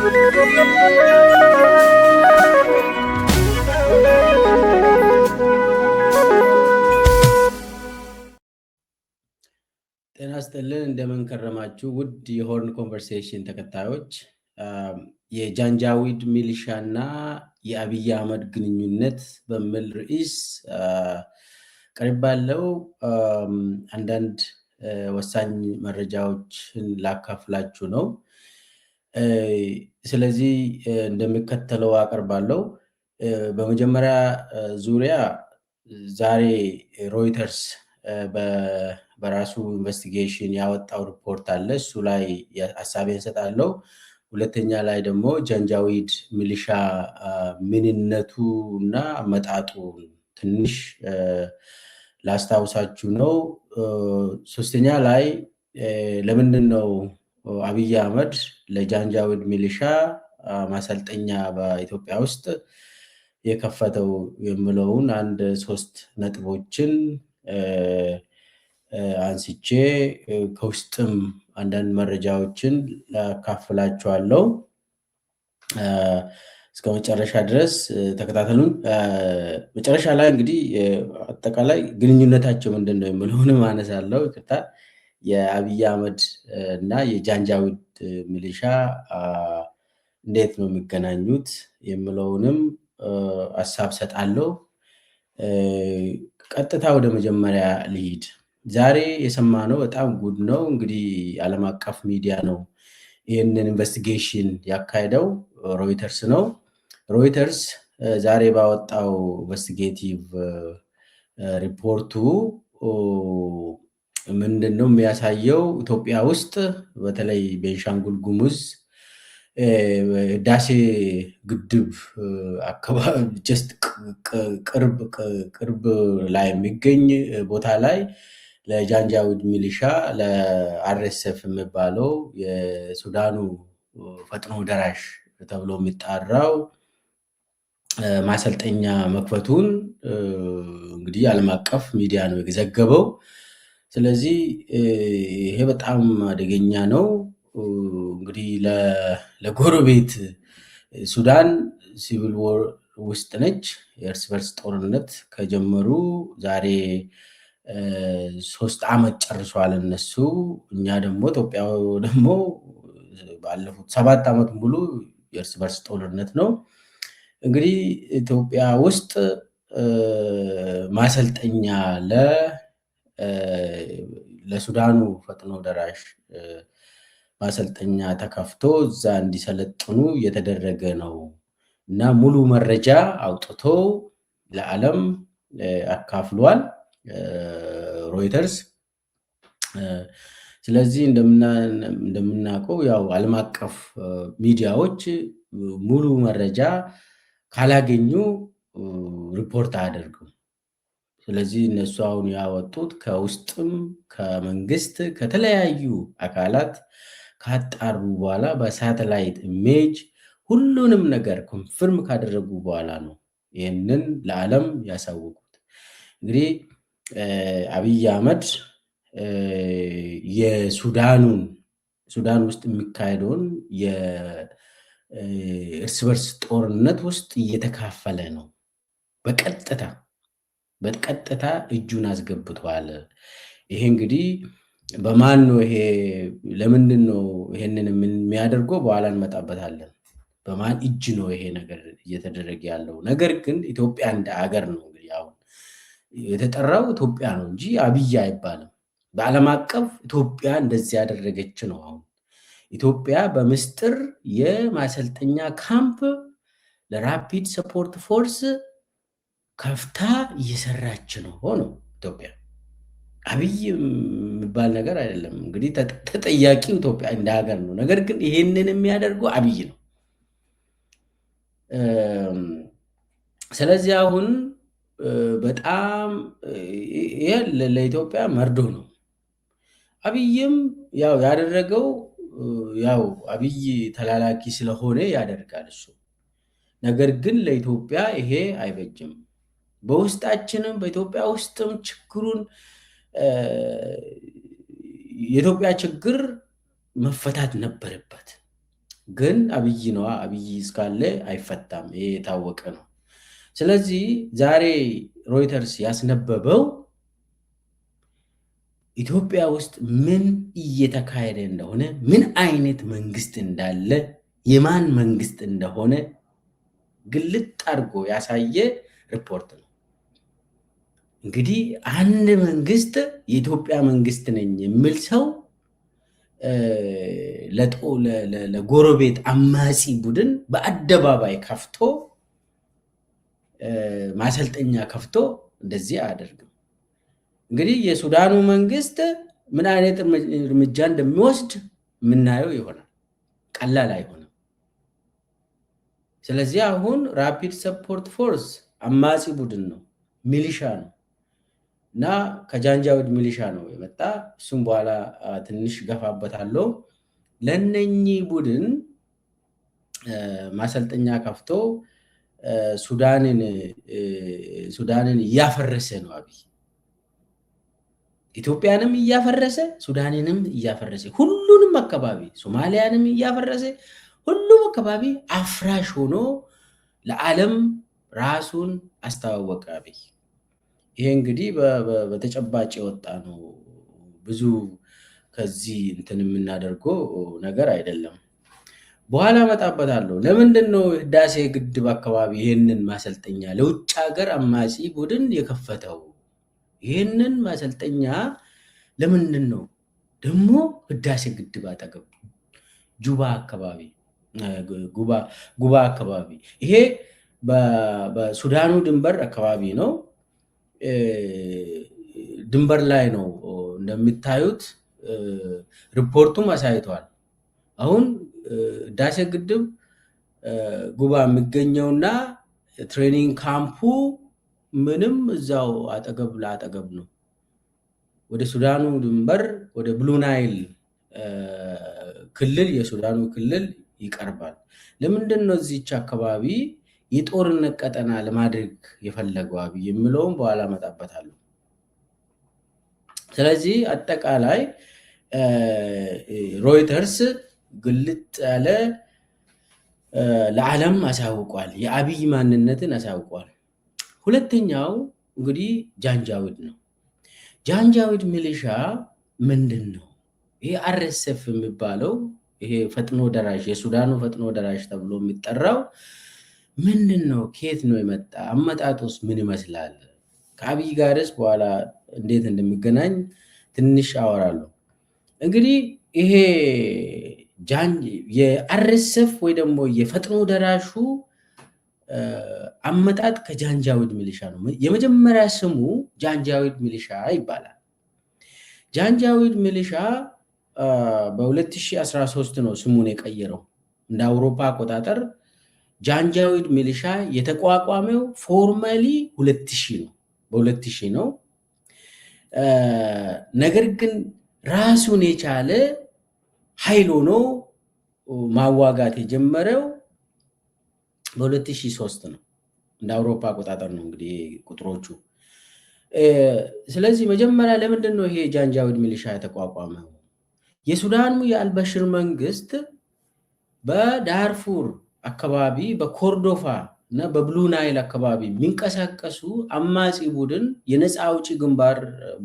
ጤና ይስጥልን እንደምን ከረማችሁ ውድ የሆርን ኮንቨርሴሽን ተከታዮች። የጃንጃዊድ ሚሊሻና የአብይ አህመድ ግንኙነት በሚል ርዕስ ቀርባለሁ። አንዳንድ ወሳኝ መረጃዎችን ላካፍላችሁ ነው። ስለዚህ እንደሚከተለው አቀርባለሁ። በመጀመሪያ ዙሪያ ዛሬ ሮይተርስ በራሱ ኢንቨስቲጌሽን ያወጣው ሪፖርት አለ። እሱ ላይ ሀሳቤን እሰጣለሁ። ሁለተኛ ላይ ደግሞ ጃንጃዊድ ሚሊሻ ምንነቱ እና አመጣጡ ትንሽ ላስታውሳችሁ ነው። ሶስተኛ ላይ ለምንድን ነው አብይ አህመድ ለጃንጃዊድ ሚሊሻ ማሰልጠኛ በኢትዮጵያ ውስጥ የከፈተው የሚለውን አንድ 3 ነጥቦችን አንስቼ ከውስጥም አንዳንድ መረጃዎችን ላካፍላችኋለሁ። እስከ መጨረሻ ድረስ ተከታተሉን። መጨረሻ ላይ እንግዲህ አጠቃላይ ግንኙነታቸው ምንድነው የሚለውንም አነሳለሁ። ይቅርታ፣ የአብይ አህመድ እና የጃንጃዊድ ሚሊሻ እንዴት ነው የሚገናኙት የሚለውንም ሀሳብ ሰጣለሁ። ቀጥታ ወደ መጀመሪያ ልሂድ። ዛሬ የሰማነው በጣም ጉድ ነው። እንግዲህ ዓለም አቀፍ ሚዲያ ነው ይህንን ኢንቨስቲጌሽን ያካሄደው፣ ሮይተርስ ነው። ሮይተርስ ዛሬ ባወጣው ኢንቨስቲጌቲቭ ሪፖርቱ ምንድነው የሚያሳየው? ኢትዮጵያ ውስጥ በተለይ ቤንሻንጉል ጉሙዝ ህዳሴ ግድብ አካባቢ ጀስት ቅርብ ላይ የሚገኝ ቦታ ላይ ለጃንጃዊድ ሚሊሻ ለአርኤስኤፍ የሚባለው የሱዳኑ ፈጥኖ ደራሽ ተብሎ የሚጣራው ማሰልጠኛ መክፈቱን እንግዲህ ዓለም አቀፍ ሚዲያ ነው የዘገበው። ስለዚህ ይሄ በጣም አደገኛ ነው። እንግዲህ ለጎረቤት ሱዳን ሲቪል ዎር ውስጥ ነች። የእርስ በርስ ጦርነት ከጀመሩ ዛሬ 3 ዓመት ጨርሷል እነሱ። እኛ ደግሞ ኢትዮጵያ ደግሞ ባለፉት 7 ዓመት ሙሉ የእርስ በርስ ጦርነት ነው። እንግዲህ ኢትዮጵያ ውስጥ ማሰልጠኛ ለሱዳኑ ፈጥኖ ደራሽ ማሰልጠኛ ተከፍቶ እዛ እንዲሰለጥኑ እየተደረገ ነው እና ሙሉ መረጃ አውጥቶ ለዓለም አካፍሏል ሮይተርስ። ስለዚህ እንደምናውቀው ያው ዓለም አቀፍ ሚዲያዎች ሙሉ መረጃ ካላገኙ ሪፖርት አያደርጉም። ስለዚህ እነሱ አሁን ያወጡት ከውስጥም ከመንግስት ከተለያዩ አካላት ካጣሩ በኋላ በሳተላይት ኢሜጅ ሁሉንም ነገር ኮንፈርም ካደረጉ በኋላ ነው ይህንን ለዓለም ያሳወቁት። እንግዲህ አብይ አህመድ ሱዳን ውስጥ የሚካሄደውን የእርስ በርስ ጦርነት ውስጥ እየተካፈለ ነው። በቀጥታ እጁን አስገብቷል። ይሄ እንግዲህ በማን ነው? ይሄ ለምንድን ነው ይሄንን የሚያደርገው? በኋላ እንመጣበታለን። በማን እጅ ነው ይሄ ነገር እየተደረገ ያለው? ነገር ግን ኢትዮጵያ እንደ ሀገር ነው እንግዲህ አሁን የተጠራው ኢትዮጵያ ነው እንጂ አብይ አይባልም። በዓለም አቀፍ ኢትዮጵያ እንደዚህ ያደረገች ነው። አሁን ኢትዮጵያ በምስጢር የማሰልጠኛ ካምፕ ለራፒድ ሰፖርት ፎርስ ከፍታ እየሰራች ነው ሆኖ ኢትዮጵያ አብይ የሚባል ነገር አይደለም። እንግዲህ ተጠያቂው ኢትዮጵያ እንደ ሀገር ነው። ነገር ግን ይሄንን የሚያደርገው አብይ ነው። ስለዚህ አሁን በጣም ይሄ ለኢትዮጵያ መርዶ ነው። አብይም ያው ያደረገው ያው አብይ ተላላኪ ስለሆነ ያደርጋል እሱ። ነገር ግን ለኢትዮጵያ ይሄ አይበጅም። በውስጣችንም በኢትዮጵያ ውስጥም ችግሩን የኢትዮጵያ ችግር መፈታት ነበረበት። ግን አብይ ነዋ። አብይ እስካለ አይፈታም። ይሄ የታወቀ ነው። ስለዚህ ዛሬ ሮይተርስ ያስነበበው ኢትዮጵያ ውስጥ ምን እየተካሄደ እንደሆነ፣ ምን አይነት መንግስት እንዳለ፣ የማን መንግስት እንደሆነ ግልጥ አድርጎ ያሳየ ሪፖርት ነው። እንግዲህ አንድ መንግስት የኢትዮጵያ መንግስት ነኝ የሚል ሰው ለጎረቤት አማጺ ቡድን በአደባባይ ከፍቶ ማሰልጠኛ ከፍቶ እንደዚህ አያደርግም። እንግዲህ የሱዳኑ መንግስት ምን አይነት እርምጃ እንደሚወስድ የምናየው ይሆናል። ቀላል አይሆንም። ስለዚህ አሁን ራፒድ ሰፖርት ፎርስ አማጺ ቡድን ነው፣ ሚሊሻ ነው እና ከጃንጃዊድ ሚሊሻ ነው የመጣ። እሱም በኋላ ትንሽ ገፋበታለሁ። ለነኚህ ቡድን ማሰልጠኛ ከፍቶ ሱዳንን እያፈረሰ ነው አብይ። ኢትዮጵያንም እያፈረሰ ሱዳንንም እያፈረሰ ሁሉንም አካባቢ ሶማሊያንም እያፈረሰ ሁሉም አካባቢ አፍራሽ ሆኖ ለዓለም ራሱን አስተዋወቀ አብይ። ይሄ እንግዲህ በተጨባጭ የወጣ ነው። ብዙ ከዚህ እንትን የምናደርገው ነገር አይደለም። በኋላ እመጣበታለሁ። ለምንድን ነው ህዳሴ ግድብ አካባቢ ይህንን ማሰልጠኛ ለውጭ ሀገር አማጺ ቡድን የከፈተው? ይህንን ማሰልጠኛ ለምንድን ነው ደግሞ ህዳሴ ግድብ አጠገብ ጉባ አካባቢ? ይሄ በሱዳኑ ድንበር አካባቢ ነው። ድንበር ላይ ነው እንደሚታዩት፣ ሪፖርቱም አሳይቷል። አሁን ህዳሴ ግድብ ጉባ የሚገኘውና ትሬኒንግ ካምፑ ምንም እዛው አጠገብ ለአጠገብ ነው። ወደ ሱዳኑ ድንበር ወደ ብሉ ናይል ክልል የሱዳኑ ክልል ይቀርባል። ለምንድን ነው እዚች አካባቢ የጦርነት ቀጠና ለማድረግ የፈለገው አብይ የሚለውም በኋላ እመጣበታለሁ። ስለዚህ አጠቃላይ ሮይተርስ ግልጥ ያለ ለዓለም አሳውቋል፣ የአብይ ማንነትን አሳውቋል። ሁለተኛው እንግዲህ ጃንጃዊድ ነው። ጃንጃዊድ ሚሊሻ ምንድን ነው? ይሄ አርኤስኤፍ የሚባለው ይሄ ፈጥኖ ደራሽ የሱዳኑ ፈጥኖ ደራሽ ተብሎ የሚጠራው ምንድን ነው? ከየት ነው የመጣ? አመጣጡስ ምን ይመስላል? ከአብይ ጋርስ በኋላ እንዴት እንደሚገናኝ ትንሽ አወራለሁ። እንግዲህ ይሄ የአርኤስኤፍ ወይ ደግሞ የፈጥኖ ደራሹ አመጣጥ ከጃንጃዊድ ሚሊሻ ነው። የመጀመሪያ ስሙ ጃንጃዊድ ሚሊሻ ይባላል። ጃንጃዊድ ሚሊሻ በ2013 ነው ስሙን የቀየረው። እንደ አውሮፓ አቆጣጠር ጃንጃዊድ ሚሊሻ የተቋቋመው ፎርማሊ 2000 ነው፣ በ2000 ነው። ነገር ግን ራሱን የቻለ ኃይል ሆኖ ማዋጋት የጀመረው በ2003 ነው፣ እንደ አውሮፓ አቆጣጠር ነው እንግዲህ ቁጥሮቹ። ስለዚህ መጀመሪያ ለምንድን ነው ይሄ ጃንጃዊድ ሚሊሻ የተቋቋመው? የሱዳኑ የአልበሽር መንግስት በዳርፉር አካባቢ በኮርዶፋ እና በብሉ ናይል አካባቢ የሚንቀሳቀሱ አማጺ ቡድን የነፃ አውጪ ግንባር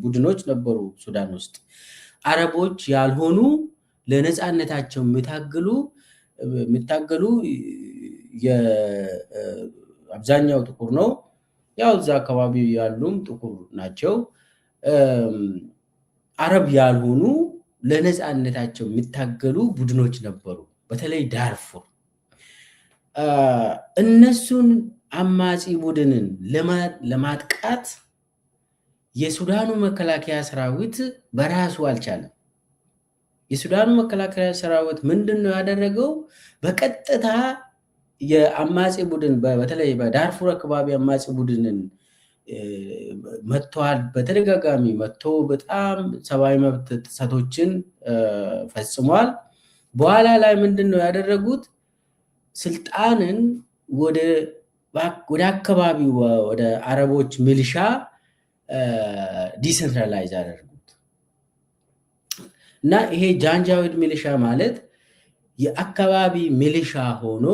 ቡድኖች ነበሩ ሱዳን ውስጥ። አረቦች ያልሆኑ ለነፃነታቸው የሚታገሉ አብዛኛው ጥቁር ነው። ያው እዛ አካባቢ ያሉም ጥቁር ናቸው። አረብ ያልሆኑ ለነፃነታቸው የሚታገሉ ቡድኖች ነበሩ፣ በተለይ ዳርፉር። እነሱን አማጺ ቡድንን ለማጥቃት የሱዳኑ መከላከያ ሰራዊት በራሱ አልቻለም። የሱዳኑ መከላከያ ሰራዊት ምንድን ነው ያደረገው? በቀጥታ የአማጺ ቡድን በተለይ በዳርፉር አካባቢ አማጺ ቡድንን መጥተዋል። በተደጋጋሚ መጥቶ በጣም ሰብአዊ መብት ጥሰቶችን ፈጽሟል። በኋላ ላይ ምንድን ነው ያደረጉት? ስልጣንን ወደ አካባቢው ወደ አረቦች ሚሊሻ ዲሰንትራላይዝ ያደርጉት እና ይሄ ጃንጃዊድ ሚሊሻ ማለት የአካባቢ ሚሊሻ ሆኖ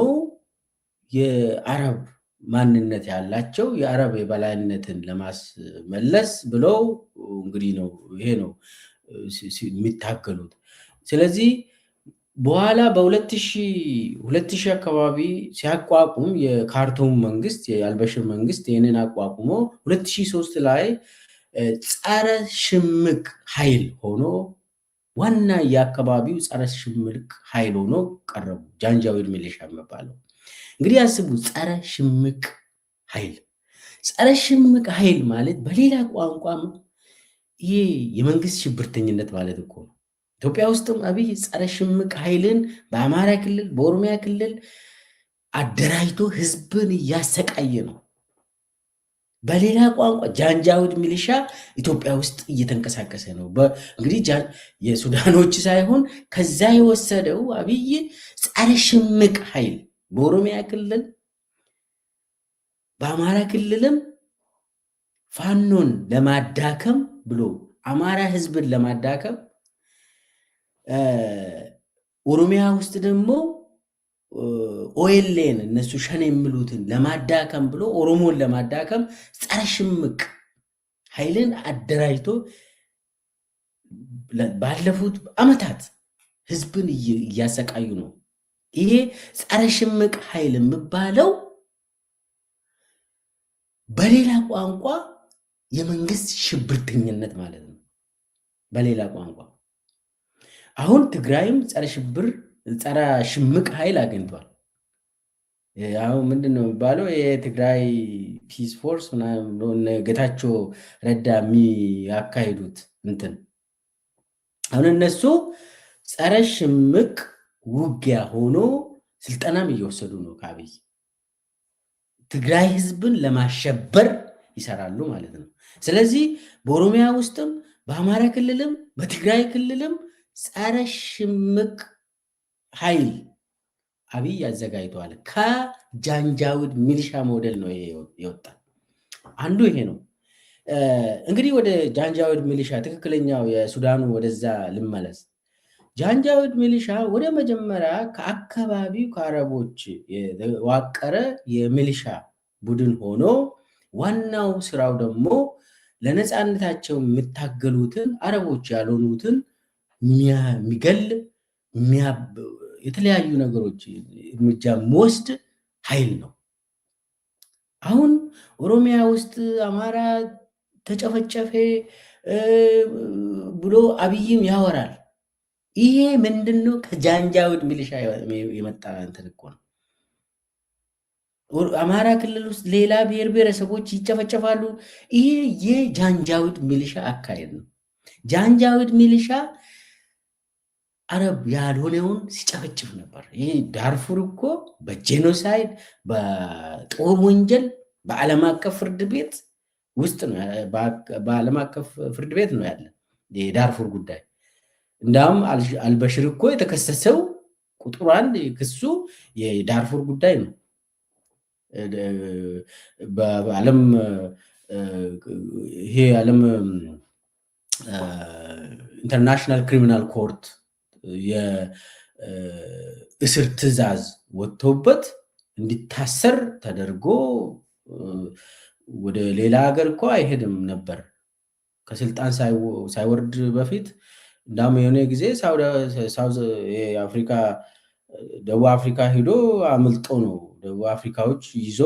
የአረብ ማንነት ያላቸው የአረብ የበላይነትን ለማስመለስ ብለው እንግዲህ ነው ይሄ ነው የሚታገሉት። ስለዚህ በኋላ በ2000 አካባቢ ሲያቋቁም የካርቱም መንግስት የአልበሽር መንግስት ይህንን አቋቁሞ 2003 ላይ ጸረ ሽምቅ ኃይል ሆኖ ዋና የአካባቢው ጸረ ሽምቅ ኃይል ሆኖ ቀረቡ። ጃንጃዊድ ሚሊሻ የሚባለው እንግዲህ ያስቡ፣ ጸረ ሽምቅ ኃይል። ጸረ ሽምቅ ኃይል ማለት በሌላ ቋንቋ ይሄ የመንግስት ሽብርተኝነት ማለት እኮ ነው። ኢትዮጵያ ውስጥም አብይ ጸረ ሽምቅ ኃይልን በአማራ ክልል በኦሮሚያ ክልል አደራጅቶ ህዝብን እያሰቃየ ነው። በሌላ ቋንቋ ጃንጃዊድ ሚሊሻ ኢትዮጵያ ውስጥ እየተንቀሳቀሰ ነው። እንግዲህ የሱዳኖች ሳይሆን ከዛ የወሰደው አብይ ጸረ ሽምቅ ኃይል በኦሮሚያ ክልል በአማራ ክልልም ፋኖን ለማዳከም ብሎ አማራ ህዝብን ለማዳከም ኦሮሚያ ውስጥ ደግሞ ኦኤልኤን እነሱ ሸኔ የሚሉትን ለማዳከም ብሎ ኦሮሞን ለማዳከም ጸረ ሽምቅ ኃይልን አደራጅቶ ባለፉት ዓመታት ህዝብን እያሰቃዩ ነው። ይሄ ጸረ ሽምቅ ኃይል የሚባለው በሌላ ቋንቋ የመንግስት ሽብርተኝነት ማለት ነው። በሌላ ቋንቋ አሁን ትግራይም ጸረ ሽምቅ ኃይል አግኝቷል። አሁን ምንድን ነው የሚባለው? የትግራይ ፒስ ፎርስ ጌታቸው ረዳ የሚያካሂዱት እንትን አሁን እነሱ ጸረ ሽምቅ ውጊያ ሆኖ ስልጠናም እየወሰዱ ነው ከአብይ። ትግራይ ህዝብን ለማሸበር ይሰራሉ ማለት ነው። ስለዚህ በኦሮሚያ ውስጥም በአማራ ክልልም በትግራይ ክልልም ጸረ ሽምቅ ኃይል አብይ አዘጋጅተዋል። ከጃንጃዊድ ሚሊሻ ሞዴል ነው የወጣ። አንዱ ይሄ ነው። እንግዲህ ወደ ጃንጃዊድ ሚሊሻ ትክክለኛው የሱዳኑ ወደዛ ልመለስ። ጃንጃዊድ ሚሊሻ ወደ መጀመሪያ ከአካባቢው ከአረቦች የተዋቀረ የሚሊሻ ቡድን ሆኖ ዋናው ስራው ደግሞ ለነፃነታቸው የሚታገሉትን አረቦች ያልሆኑትን የሚገል የተለያዩ ነገሮች እርምጃ የሚወስድ ኃይል ነው። አሁን ኦሮሚያ ውስጥ አማራ ተጨፈጨፈ ብሎ አብይም ያወራል። ይሄ ምንድነው? ከጃንጃዊድ ሚሊሻ የመጣ እንትን እኮ ነው። አማራ ክልል ውስጥ ሌላ ብሔር ብሔረሰቦች ይጨፈጨፋሉ። ይሄ የጃንጃዊድ ሚሊሻ አካሄድ ነው። ጃንጃዊድ ሚሊሻ አረብ ያልሆነውን ሲጨፈጭፍ ነበር። ይህ ዳርፉር እኮ በጄኖሳይድ በጦር ወንጀል በዓለም አቀፍ ፍርድ ቤት ውስጥ ነው። በዓለም አቀፍ ፍርድ ቤት ነው ያለ የዳርፉር ጉዳይ። እንዳውም አልበሽር እኮ የተከሰሰው ቁጥር 1 ክሱ የዳርፉር ጉዳይ ነው። በዓለም ይሄ ዓለም ኢንተርናሽናል ክሪሚናል ኮርት የእስር ትዕዛዝ ወጥቶበት እንዲታሰር ተደርጎ ወደ ሌላ ሀገር እኮ አይሄድም ነበር ከስልጣን ሳይወርድ በፊት። እንዳውም የሆነ ጊዜ ደቡብ አፍሪካ ሂዶ አምልጦ ነው ደቡብ አፍሪካዎች ይዞ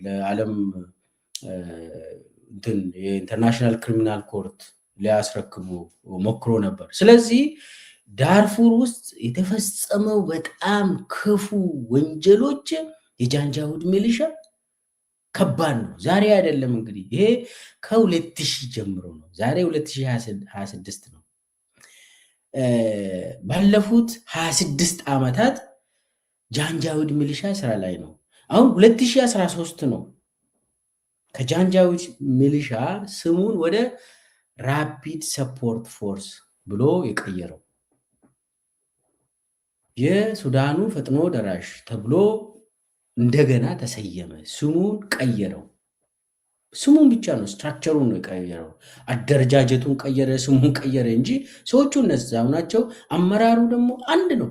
ለዓለም የኢንተርናሽናል ክሪሚናል ኮርት ሊያስረክቡ ሞክሮ ነበር። ስለዚህ ዳርፉር ውስጥ የተፈጸመው በጣም ክፉ ወንጀሎች የጃንጃዊድ ሚሊሻ ከባድ ነው። ዛሬ አይደለም እንግዲህ ይሄ ከ2000 ጀምሮ ነው። ዛሬ 2026 ነው። ባለፉት 26 ዓመታት ጃንጃዊድ ሚሊሻ ስራ ላይ ነው። አሁን 2013 ነው ከጃንጃዊድ ሚሊሻ ስሙን ወደ ራፒድ ሰፖርት ፎርስ ብሎ የቀየረው። የሱዳኑ ፈጥኖ ደራሽ ተብሎ እንደገና ተሰየመ፣ ስሙን ቀየረው። ስሙን ብቻ ነው ስትራክቸሩን ነው የቀየረው። አደረጃጀቱን ቀየረ፣ ስሙን ቀየረ እንጂ ሰዎቹ እነዛው ናቸው። አመራሩ ደግሞ አንድ ነው።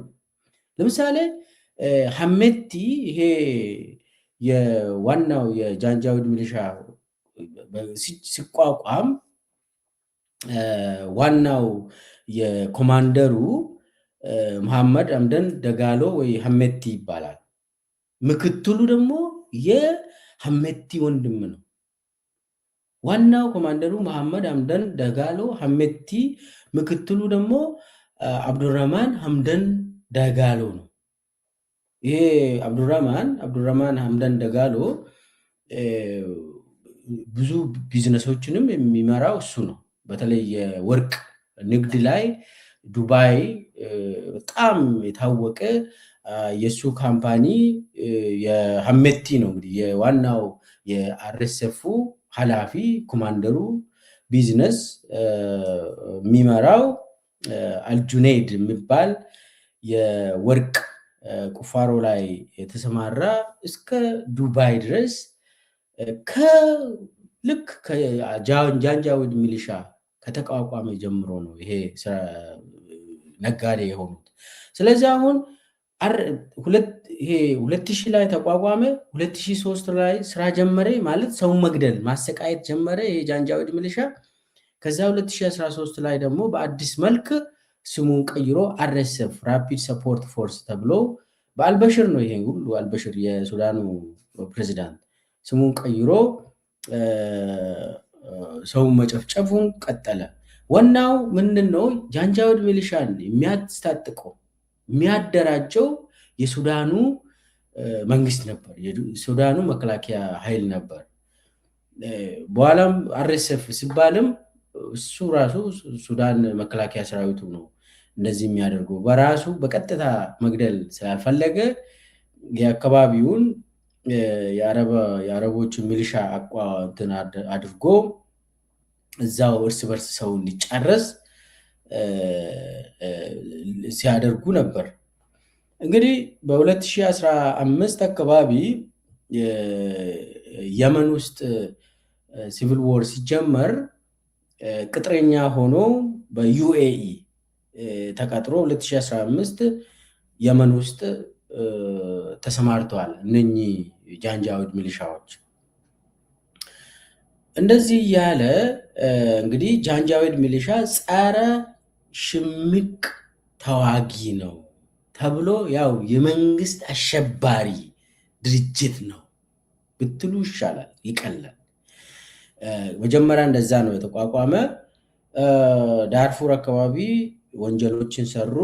ለምሳሌ ሐሜቲ ይሄ የዋናው የጃንጃዊድ ሚሊሻ ሲቋቋም ዋናው የኮማንደሩ መሐመድ አምደን ደጋሎ ወይ ሐሜቲ ይባላል። ምክትሉ ደግሞ የሐሜቲ ወንድም ነው። ዋናው ኮማንደሩ መሐመድ አምደን ደጋሎ ሐሜቲ፣ ምክትሉ ደግሞ አብዱራህማን ሐምደን ደጋሎ ነው። ይሄ አብዱራህማን ሐምደን ደጋሎ ብዙ ቢዝነሶችንም የሚመራው እሱ ነው። በተለይ የወርቅ ንግድ ላይ ዱባይ በጣም የታወቀ የእሱ ካምፓኒ የሐሜቲ ነው። እንግዲህ የዋናው የአርኤስኤፉ ኃላፊ ኮማንደሩ ቢዝነስ የሚመራው አልጁኔይድ የሚባል የወርቅ ቁፋሮ ላይ የተሰማራ እስከ ዱባይ ድረስ ልክ ጃንጃዊድ ሚሊሻ ከተቋቋመ ጀምሮ ነው ይሄ ነጋዴ የሆኑት። ስለዚህ አሁን 2000 ላይ ተቋቋመ፣ 2003 ላይ ስራ ጀመረ ማለት ሰው መግደል ማሰቃየት ጀመረ ይሄ ጃንጃዊድ ሚሊሻ። ከዛ 2013 ላይ ደግሞ በአዲስ መልክ ስሙን ቀይሮ አርኤስኤፍ ራፒድ ሰፖርት ፎርስ ተብሎ በአልበሽር ነው ይሄ ሁሉ አልበሽር የሱዳኑ ፕሬዚዳንት ስሙን ቀይሮ ሰው መጨፍጨፉን ቀጠለ። ዋናው ምንድን ነው? ጃንጃዊድ ሚሊሻን የሚያስታጥቀው የሚያደራጀው የሱዳኑ መንግስት ነበር፣ የሱዳኑ መከላከያ ኃይል ነበር። በኋላም አርኤስኤፍ ሲባልም እሱ ራሱ ሱዳን መከላከያ ሰራዊቱ ነው እንደዚህ የሚያደርገው። በራሱ በቀጥታ መግደል ስላልፈለገ የአካባቢውን የአረቦች ሚሊሻ እንትን አድርጎ እዛው እርስ በርስ ሰው እንዲጨረስ ሲያደርጉ ነበር። እንግዲህ በ2015 አካባቢ የመን ውስጥ ሲቪል ዎር ሲጀመር ቅጥረኛ ሆኖ በዩኤኢ ተቀጥሮ 2015 የመን ውስጥ ተሰማርተዋል እነኚህ ጃንጃዊድ ሚሊሻዎች። እንደዚህ ያለ እንግዲህ ጃንጃዊድ ሚሊሻ ጸረ ሽምቅ ተዋጊ ነው ተብሎ ያው የመንግስት አሸባሪ ድርጅት ነው ብትሉ ይሻላል፣ ይቀላል። መጀመሪያ እንደዛ ነው የተቋቋመ። ዳርፉር አካባቢ ወንጀሎችን ሰሩ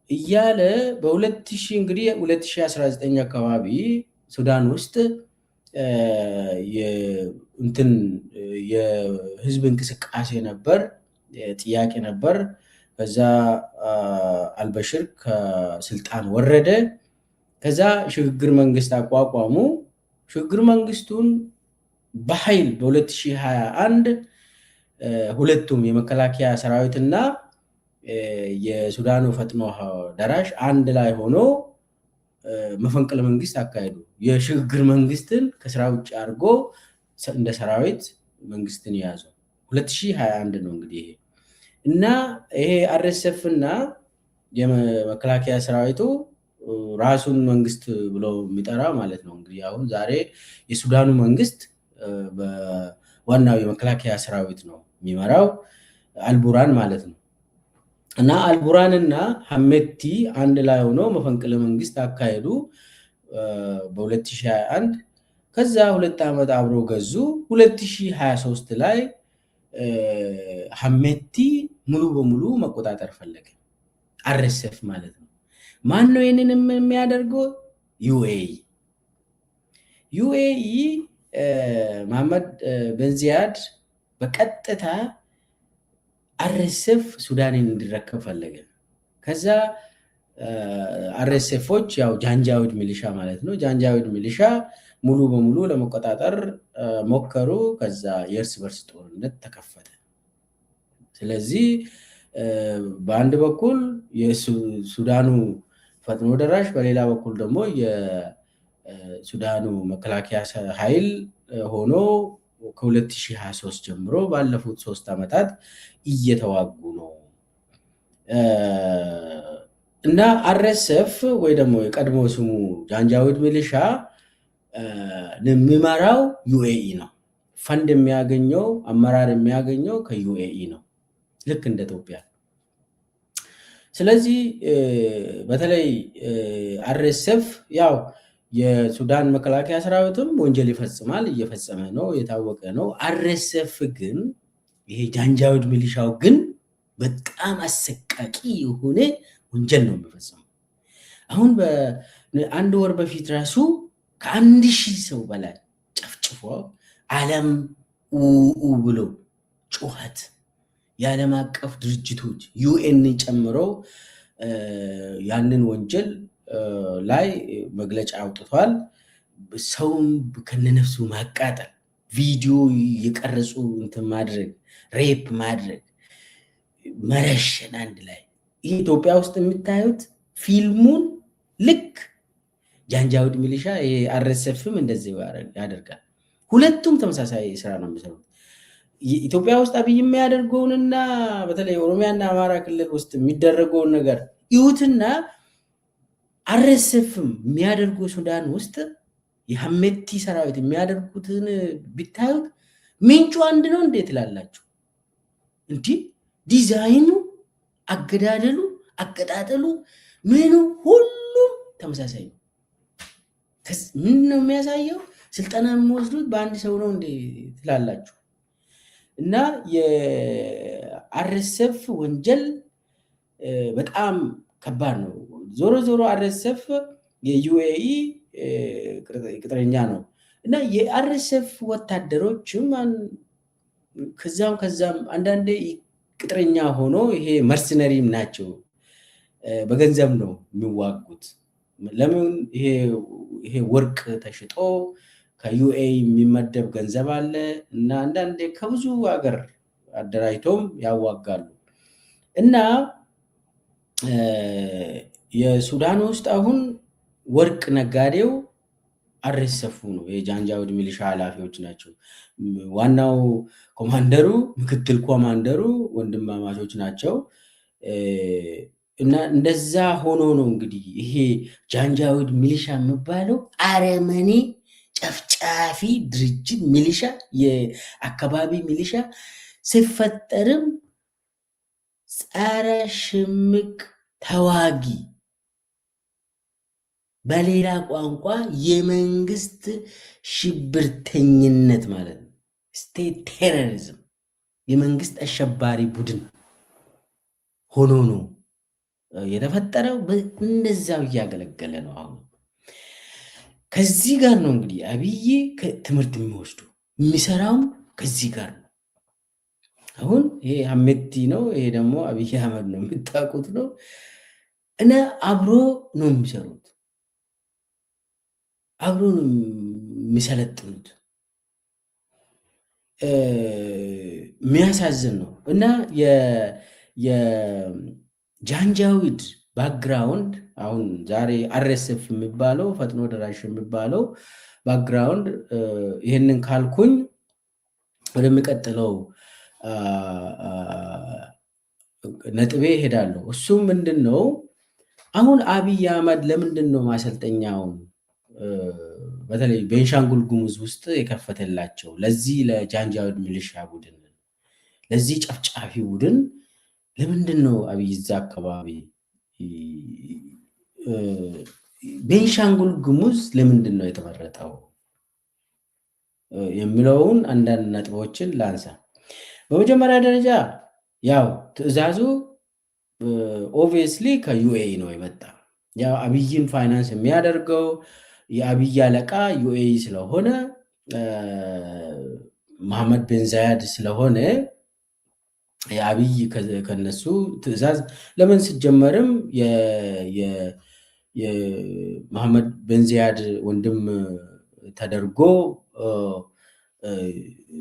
እያለ በ2000 እንግዲህ 2019 አካባቢ ሱዳን ውስጥ የህዝብ እንቅስቃሴ ነበር፣ ጥያቄ ነበር። ከዛ አልበሽር ከስልጣን ወረደ። ከዛ ሽግግር መንግስት አቋቋሙ። ሽግግር መንግስቱን በኃይል በ2021 ሁለቱም የመከላከያ ሰራዊትና የሱዳኑ ፈጥኖ ደራሽ አንድ ላይ ሆኖ መፈንቅለ መንግስት አካሄዱ። የሽግግር መንግስትን ከስራ ውጭ አድርጎ እንደ ሰራዊት መንግስትን የያዘው 2021 ነው እንግዲህ ይሄ እና ይሄ አርኤስኤፍ እና የመከላከያ ሰራዊቱ ራሱን መንግስት ብሎ የሚጠራ ማለት ነው። እንግዲህ አሁን ዛሬ የሱዳኑ መንግስት በዋናው የመከላከያ ሰራዊት ነው የሚመራው አልቡራን ማለት ነው። እና አልቡራንና ሐሜቲ አንድ ላይ ሆኖ መፈንቅለ መንግስት አካሄዱ በ2021። ከዛ 2 ዓመት አብሮ ገዙ። 2023 ላይ ሐሜቲ ሙሉ በሙሉ መቆጣጠር ፈለገ፣ አርኤስኤፍ ማለት ነው። ማን ነው ይህንን የሚያደርገው? ዩኤኢ መሐመድ ቤን ዚያድ በቀጥታ አርኤስኤፍ ሱዳንን እንዲረከብ ፈለገ። ከዛ አርኤስኤፎች ያው ጃንጃዊድ ሚሊሻ ማለት ነው፣ ጃንጃዊድ ሚሊሻ ሙሉ በሙሉ ለመቆጣጠር ሞከሩ። ከዛ የእርስ በርስ ጦርነት ተከፈተ። ስለዚህ በአንድ በኩል የሱዳኑ ፈጥኖ ደራሽ፣ በሌላ በኩል ደግሞ የሱዳኑ መከላከያ ኃይል ሆኖ ከ2023 ጀምሮ ባለፉት 3 ዓመታት እየተዋጉ ነው እና አርኤስኤፍ ወይ ደግሞ የቀድሞ ስሙ ጃንጃዊድ ሚሊሻ የሚመራው ዩኤኢ ነው። ፈንድ የሚያገኘው አመራር የሚያገኘው ከዩኤኢ ነው፣ ልክ እንደ ኢትዮጵያ። ስለዚህ በተለይ አርኤስኤፍ ያው የሱዳን መከላከያ ሰራዊትም ወንጀል ይፈጽማል፣ እየፈጸመ ነው፣ የታወቀ ነው። አርኤስኤፍ ግን ይሄ ጃንጃዊድ ሚሊሻው ግን በጣም አሰቃቂ የሆነ ወንጀል ነው የሚፈጽመው። አሁን በአንድ ወር በፊት ራሱ ከ1000 ሰው በላይ ጨፍጭፎ ዓለም ብሎ ጩኸት የዓለም አቀፍ ድርጅቶች ዩኤን ጨምሮ ያንን ወንጀል ላይ መግለጫ አውጥቷል። ሰውም ከነነፍሱ ማቃጠል፣ ቪዲዮ የቀረጹ እንትን ማድረግ፣ ሬፕ ማድረግ፣ መረሸን አንድ ላይ። ይህ ኢትዮጵያ ውስጥ የምታዩት ፊልሙን ልክ ጃንጃዊድ ሚሊሻ አርኤስኤፍም እንደዚህ ያደርጋል። ሁለቱም ተመሳሳይ ስራ ነው የሚሰሩት። ኢትዮጵያ ውስጥ አብይ የሚያደርገውንና በተለይ ኦሮሚያና አማራ ክልል ውስጥ የሚደረገውን ነገር ይሁትና አርኤስኤፍም የሚያደርጉ ሱዳን ውስጥ የሐሜቲ ሰራዊት የሚያደርጉትን ቢታዩት ምንጩ አንድ ነው እንዴት ላላችሁ? እንዲህ ዲዛይኑ፣ አገዳደሉ፣ አቀጣጠሉ ምኑ ሁሉም ተመሳሳይ ነው። ምን ነው የሚያሳየው? ስልጠና የሚወስዱት በአንድ ሰው ነው እንዴ ትላላችሁ? እና የአርኤስኤፍ ወንጀል በጣም ከባድ ነው። ዞሮ ዞሮ አርኤስኤፍ የዩኤኢ ቅጥረኛ ነው እና የአርኤስኤፍ ወታደሮችም ከዛም አንዳንዴ ቅጥረኛ ሆኖ ይሄ መርሰነሪም ናቸው። በገንዘብ ነው የሚዋጉት። ለምን? ይሄ ወርቅ ተሽጦ ከዩኤኢ የሚመደብ ገንዘብ አለ እና አንዳንዴ ከብዙ ሀገር አደራጅቶም ያዋጋሉ እና የሱዳን ውስጥ አሁን ወርቅ ነጋዴው አርኤስኤፍ ነው። የጃንጃዊድ ሚሊሻ ኃላፊዎች ናቸው። ዋናው ኮማንደሩ፣ ምክትል ኮማንደሩ ወንድማማቾች ናቸው እና እንደዛ ሆኖ ነው እንግዲህ ይሄ ጃንጃዊድ ሚሊሻ የሚባለው አረመኔ ጨፍጫፊ ድርጅት ሚሊሻ፣ የአካባቢ ሚሊሻ ሲፈጠርም ጸረ ሽምቅ ተዋጊ፣ በሌላ ቋንቋ የመንግስት ሽብርተኝነት ማለት ነው። ስቴት ቴሮሪዝም፣ የመንግስት አሸባሪ ቡድን ሆኖ ነው የተፈጠረው። እንደዛው እያገለገለ ነው አሁን። ከዚህ ጋር ነው እንግዲህ አብይ ትምህርት የሚወስዱ የሚሰራውም ከዚህ ጋር ነው። አሁን ይሄ ሐሜቲ ነው፣ ይሄ ደግሞ አብይ አህመድ ነው፣ የምታውቁት ነው። እና አብሮ ነው የሚሰሩት፣ አብሮ ነው የሚሰለጥኑት። የሚያሳዝን ነው። እና የጃንጃዊድ ባክግራውንድ አሁን ዛሬ አርኤስኤፍ የሚባለው ፈጥኖ ደራሽ የሚባለው ባክግራውንድ ይህንን ካልኩኝ ወደሚቀጥለው ነጥቤ ሄዳለሁ። እሱም ምንድን ነው? አሁን አብይ አህመድ ለምንድን ነው ማሰልጠኛውን በተለይ ቤንሻንጉል ጉሙዝ ውስጥ የከፈተላቸው ለዚህ ለጃንጃዊድ ሚሊሻ ቡድን፣ ለዚህ ጨፍጫፊ ቡድን ለምንድን ነው አብይ እዛ አካባቢ ቤንሻንጉል ጉሙዝ ለምንድን ነው የተመረጠው የሚለውን አንዳንድ ነጥቦችን ላንሳ። በመጀመሪያ ደረጃ ያው ትዕዛዙ ኦብቪየስሊ ከዩኤኢ ነው የመጣ። ያው አብይን ፋይናንስ የሚያደርገው የአብይ አለቃ ዩኤኢ ስለሆነ መሐመድ ቤን ዛያድ ስለሆነ የአብይ ከነሱ ትዕዛዝ ለምን ሲጀመርም የመሐመድ ቤን ዛያድ ወንድም ተደርጎ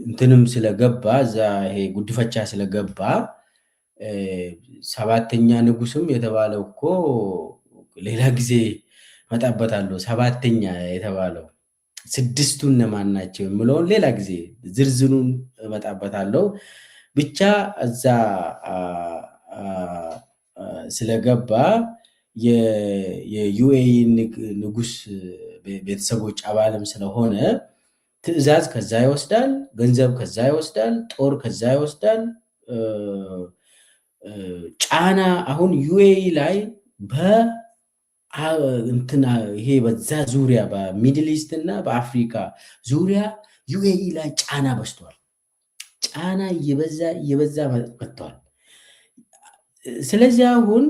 እንትንም ስለገባ እዛ ይሄ ጉድፈቻ ስለገባ 7ኛ ንጉስም የተባለው እኮ ሌላ ጊዜ መጣበታለሁ። 7ኛ የተባለው ስድስቱ እነማን ናቸው የምለውን ሌላ ጊዜ ዝርዝሩን እመጣበታለሁ። ብቻ እዛ ስለገባ የዩኤኢ ንጉስ ቤተሰቦች አባልም ስለሆነ ትዕዛዝ ከዛ ይወስዳል፣ ገንዘብ ከዛ ይወስዳል፣ ጦር ከዛ ይወስዳል። ጫና አሁን ዩኤኢ ላይ እንትና ይሄ በዛ ዙሪያ በሚድል ኢስት እና በአፍሪካ ዙሪያ ዩኤኢ ላይ ጫና በዝቷል። ጫና እየበዛ መጥቷል። ስለዚህ አሁን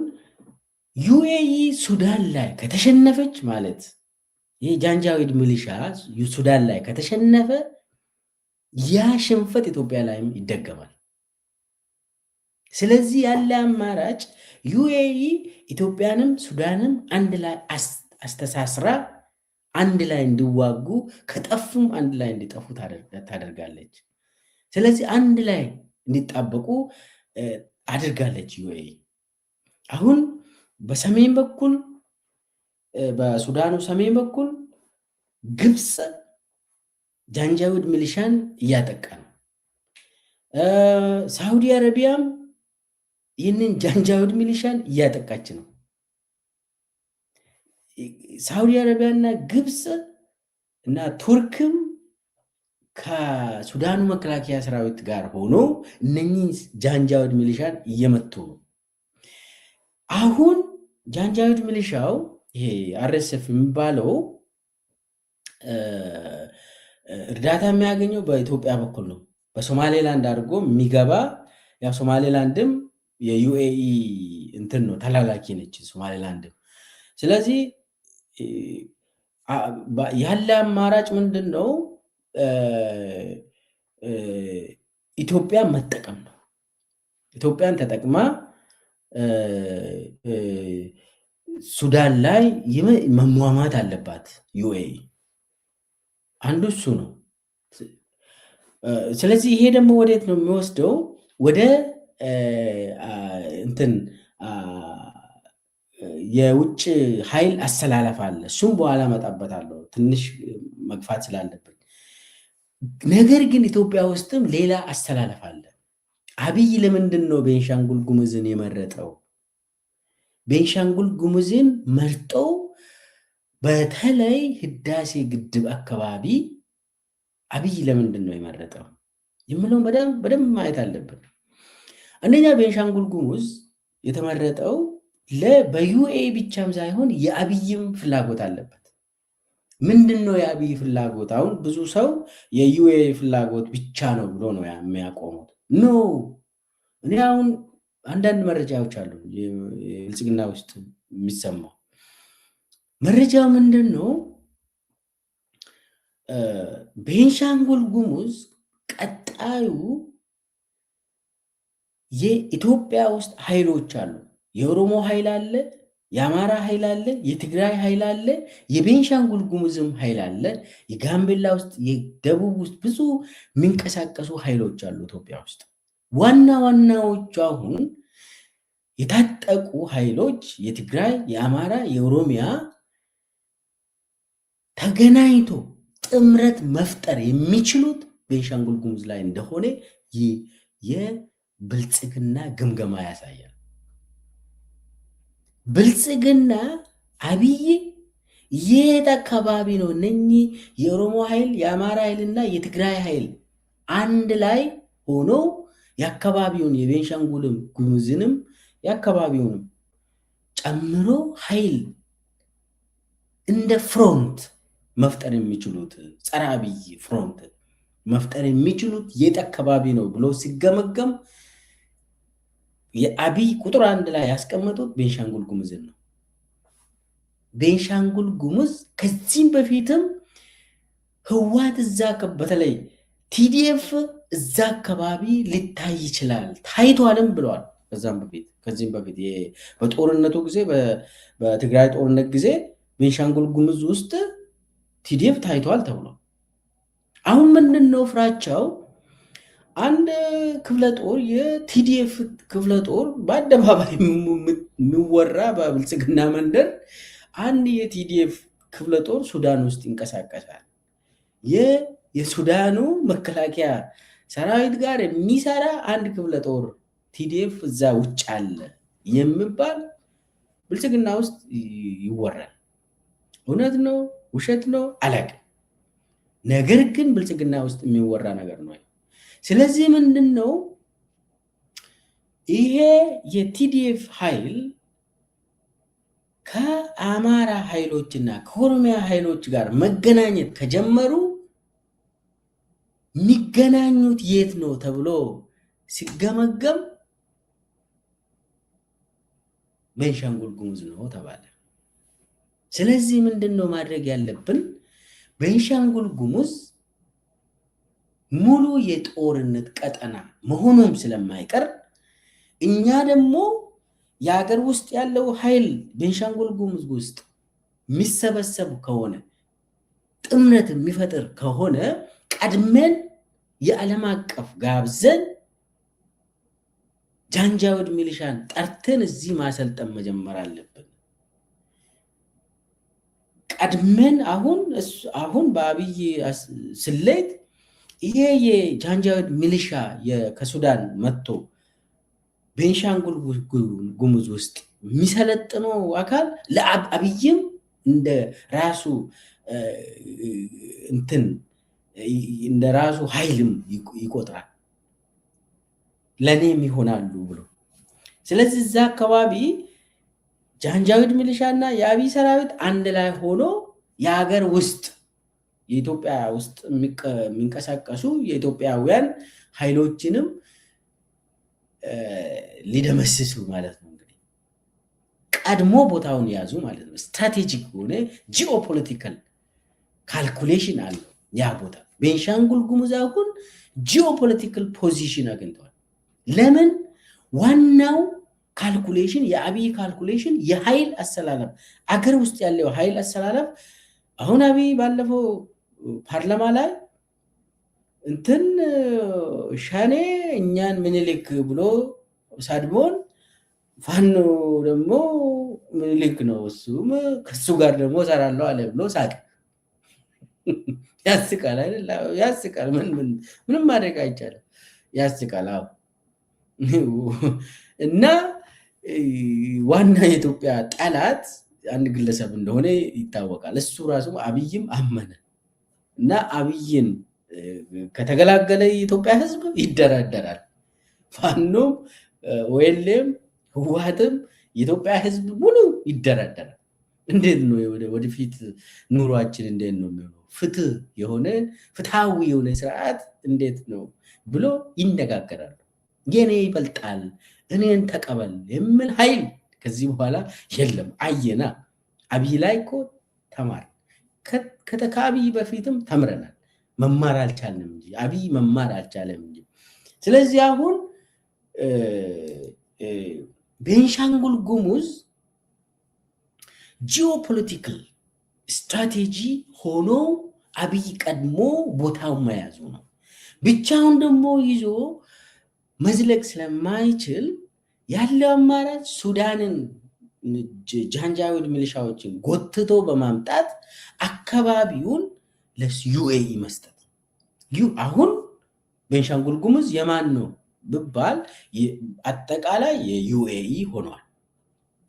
ዩኤኢ ሱዳን ላይ ከተሸነፈች ማለት ይሄ ጃንጃዊድ ሚሊሻ ሱዳን ላይ ከተሸነፈ ያ ሽንፈት ኢትዮጵያ ላይም ይደገማል። ስለዚህ ያለ አማራጭ ዩኤኢ ኢትዮጵያንም ሱዳንም አንድ ላይ አስተሳስራ አንድ ላይ እንዲዋጉ ከጠፉም አንድ ላይ እንዲጠፉ ታደርጋለች። ስለዚህ አንድ ላይ እንዲጣበቁ አድርጋለች ዩኤኢ። አሁን በሰሜን በኩል በሱዳኑ ሰሜን በኩል ግብፅ ጃንጃዊድ ሚሊሻን እያጠቃ ነው። ሳውዲ አረቢያም ይህንን ጃንጃዊድ ሚሊሻን እያጠቃች ነው። ሳውዲ አረቢያና ግብፅ እና ቱርክም ከሱዳኑ መከላከያ ሰራዊት ጋር ሆኖ እነኚህ ጃንጃዊድ ሚሊሻን እየመቱ ነው። አሁን ጃንጃዊድ ሚሊሻው ይሄ አርኤስኤፍ የሚባለው እርዳታ የሚያገኘው በኢትዮጵያ በኩል ነው። በሶማሌላንድ አድርጎ የሚገባ ያው ሶማሌላንድም የዩኤኢ እንትን ነው፣ ተላላኪ ነች ሶማሌላንድም። ስለዚህ ያለ አማራጭ ምንድን ነው? ኢትዮጵያ መጠቀም ነው። ኢትዮጵያን ተጠቅማ ሱዳን ላይ መሟማት አለባት ዩኤኢ። አንዱ እሱ ነው። ስለዚህ ይሄ ደግሞ ወዴት ነው የሚወስደው? ወደ እንትን የውጭ ኃይል አሰላለፍ አለ። እሱም በኋላ እመጣበታለሁ ትንሽ መግፋት ስላለብን። ነገር ግን ኢትዮጵያ ውስጥም ሌላ አሰላለፍ አለ። አብይ ለምንድን ነው ቤንሻንጉል ጉሙዝን የመረጠው? ቤንሻንጉል ጉሙዝን መርጠው በተለይ ህዳሴ ግድብ አካባቢ አብይ ለምንድን ነው የመረጠው የምለውን በደንብ ማየት አለብን። አንደኛ ቤንሻንጉል ጉሙዝ የተመረጠው በዩኤኢ ብቻም ሳይሆን የአብይም ፍላጎት አለበት። ምንድን ነው የአብይ ፍላጎት? አሁን ብዙ ሰው የዩኤኢ ፍላጎት ብቻ ነው ብሎ ነው የሚያቆሙት። ኖ እኔ አሁን አንዳንድ መረጃዎች አሉ የብልጽግና ውስጥ የሚሰማው መረጃው ምንድን ነው? ቤንሻንጉል ጉሙዝ ቀጣዩ የኢትዮጵያ ውስጥ ኃይሎች አሉ። የኦሮሞ ኃይል አለ፣ የአማራ ኃይል አለ፣ የትግራይ ኃይል አለ፣ የቤንሻንጉል ጉሙዝም ኃይል አለ። የጋምቤላ ውስጥ የደቡብ ውስጥ ብዙ የሚንቀሳቀሱ ኃይሎች አሉ ኢትዮጵያ ውስጥ። ዋና ዋናዎቹ አሁን የታጠቁ ኃይሎች የትግራይ፣ የአማራ፣ የኦሮሚያ ተገናኝቶ ጥምረት መፍጠር የሚችሉት ቤንሻንጉል ጉሙዝ ላይ እንደሆነ የብልጽግና ግምገማ ያሳያል። ብልጽግና አብይ የት አካባቢ ነው እነኚህ የኦሮሞ ኃይል የአማራ ኃይልና የትግራይ ኃይል አንድ ላይ ሆኖ የአካባቢውን የቤንሻንጉልም ጉሙዝንም የአካባቢውንም ጨምሮ ኃይል እንደ ፍሮንት መፍጠር የሚችሉት ጸረ አብይ ፍሮንት መፍጠር የሚችሉት የት አካባቢ ነው ብሎ ሲገመገም የአብይ ቁጥር አንድ ላይ ያስቀመጡት ቤንሻንጉል ጉሙዝን ነው። ቤንሻንጉል ጉሙዝ ከዚህም በፊትም ህዋት እዛ በተለይ ቲዲኤፍ እዛ አካባቢ ሊታይ ይችላል ታይቷልም ብለዋል። ከዚህም በፊት በጦርነቱ ጊዜ በትግራይ ጦርነት ጊዜ ቤንሻንጉል ጉሙዝ ውስጥ ቲዲኤፍ ታይቷል ተብሎ አሁን ምንድን ነው ፍራቻው? አንድ ክፍለ ጦር የቲዲኤፍ ክፍለ ጦር በአደባባይ የሚወራ በብልጽግና መንደር አንድ የቲዲኤፍ ክፍለ ጦር ሱዳን ውስጥ ይንቀሳቀሳል። የሱዳኑ መከላከያ ሰራዊት ጋር የሚሰራ አንድ ክፍለ ጦር ቲዲኤፍ እዛ ውጭ አለ የሚባል ብልጽግና ውስጥ ይወራል። እውነት ነው ውሸት ነው አላውቅም። ነገር ግን ብልጽግና ውስጥ የሚወራ ነገር ነው። ስለዚህ ምንድን ነው ይሄ የቲዲኤፍ ኃይል ከአማራ ኃይሎችና ከኦሮሚያ ኃይሎች ጋር መገናኘት ከጀመሩ የሚገናኙት የት ነው ተብሎ ሲገመገም ቤንሻንጉል ጉሙዝ ነው ተባለ። ስለዚህ ምንድን ነው ማድረግ ያለብን? ቤንሻንጉል ጉሙዝ ሙሉ የጦርነት ቀጠና መሆኑም ስለማይቀር እኛ ደግሞ የሀገር ውስጥ ያለው ኃይል ቤንሻንጉል ጉሙዝ ውስጥ የሚሰበሰብ ከሆነ ጥምረት የሚፈጥር ከሆነ ቀድመን የዓለም አቀፍ ጋብዘን ጃንጃዊድ ሚሊሻን ጠርተን እዚህ ማሰልጠን መጀመር አለብን። ቀድመን አሁን በአብይ ስሌት ይሄ የጃንጃዊድ ሚሊሻ ከሱዳን መጥቶ ቤንሻንጉል ጉሙዝ ውስጥ የሚሰለጥነው አካል ለአብይም እንደ ራሱ እንደ ራሱ ኃይልም ይቆጥራል፣ ለእኔም ይሆናሉ ብሎ። ስለዚህ እዛ አካባቢ ጃንጃዊድ ሚሊሻና የአብይ ሰራዊት አንድ ላይ ሆኖ የሀገር ውስጥ የኢትዮጵያ ውስጥ የሚንቀሳቀሱ የኢትዮጵያውያን ኃይሎችንም ሊደመስሱ ማለት ነው። እንግዲህ ቀድሞ ቦታውን ያዙ ማለት ነው። ስትራቴጂክ የሆነ ጂኦፖለቲካል ካልኩሌሽን አለው ያ ቦታ። ቤንሻንጉል ጉሙዝ አሁን ጂኦፖለቲካል ፖዚሽን አግኝተዋል። ለምን? ዋናው ካልኩሌሽን የአብይ ካልኩሌሽን የኃይል አሰላለፍ አገር ውስጥ ያለው ኃይል አሰላለፍ አሁን አብይ ባለፈው ፓርላማ ላይ ሸኔ እኛን ምኒልክ ብሎ ሳድሞን ፋኖ ደግሞ ምኒልክ ነው እሱም ከሱ ጋር ደግሞ ሰራለሁ አለ ብሎ ሳቅ። ያስቃል አይደል? ያስቃል። ምንም ማድረግ አይቻልም። ያስቃል። አዎ። እና ዋና የኢትዮጵያ ጠላት አንድ ግለሰብ እንደሆነ ይታወቃል። እሱ ራሱ አብይም አመነ እና አብይን ከተገላገለ የኢትዮጵያ ሕዝብ ይደራደራል። ፋኖም ወይም ህወሓትም የኢትዮጵያ ሕዝብ ሙሉ ይደራደራል። እንዴት ነው ወደፊት ኑሯችን እንዴት ነው የሚሆነው? ፍትሃዊ የሆነ ስርዓት እንዴት ነው ብሎ ይነጋገራሉ። የኔ ይበልጣል እኔን ተቀበል የሚል ኃይል ከዚህ በኋላ የለም። አየና አብይ ላይ እኮ ተማር ከአብይ በፊትም ተምረናል። መማር አልቻልንም እንጂ አብይ መማር አልቻለም እንጂ። ስለዚህ አሁን ቤንሻንጉል ጉሙዝ ጂኦፖለቲካል ስትራቴጂ ሆኖ አብይ ቀድሞ ቦታውን መያዙ ነው። ብቻውን ደግሞ ይዞ መዝለቅ ስለማይችል ያለው አማራጭ ሱዳንን ጃንጃዊድ ሚሊሻዎችን ጎትቶ በማምጣት አካባቢውን ለዩኤኢ መስጠት። አሁን ቤንሻንጉል ጉሙዝ የማን ነው ብባል አጠቃላይ የዩኤኢ ሆኗል።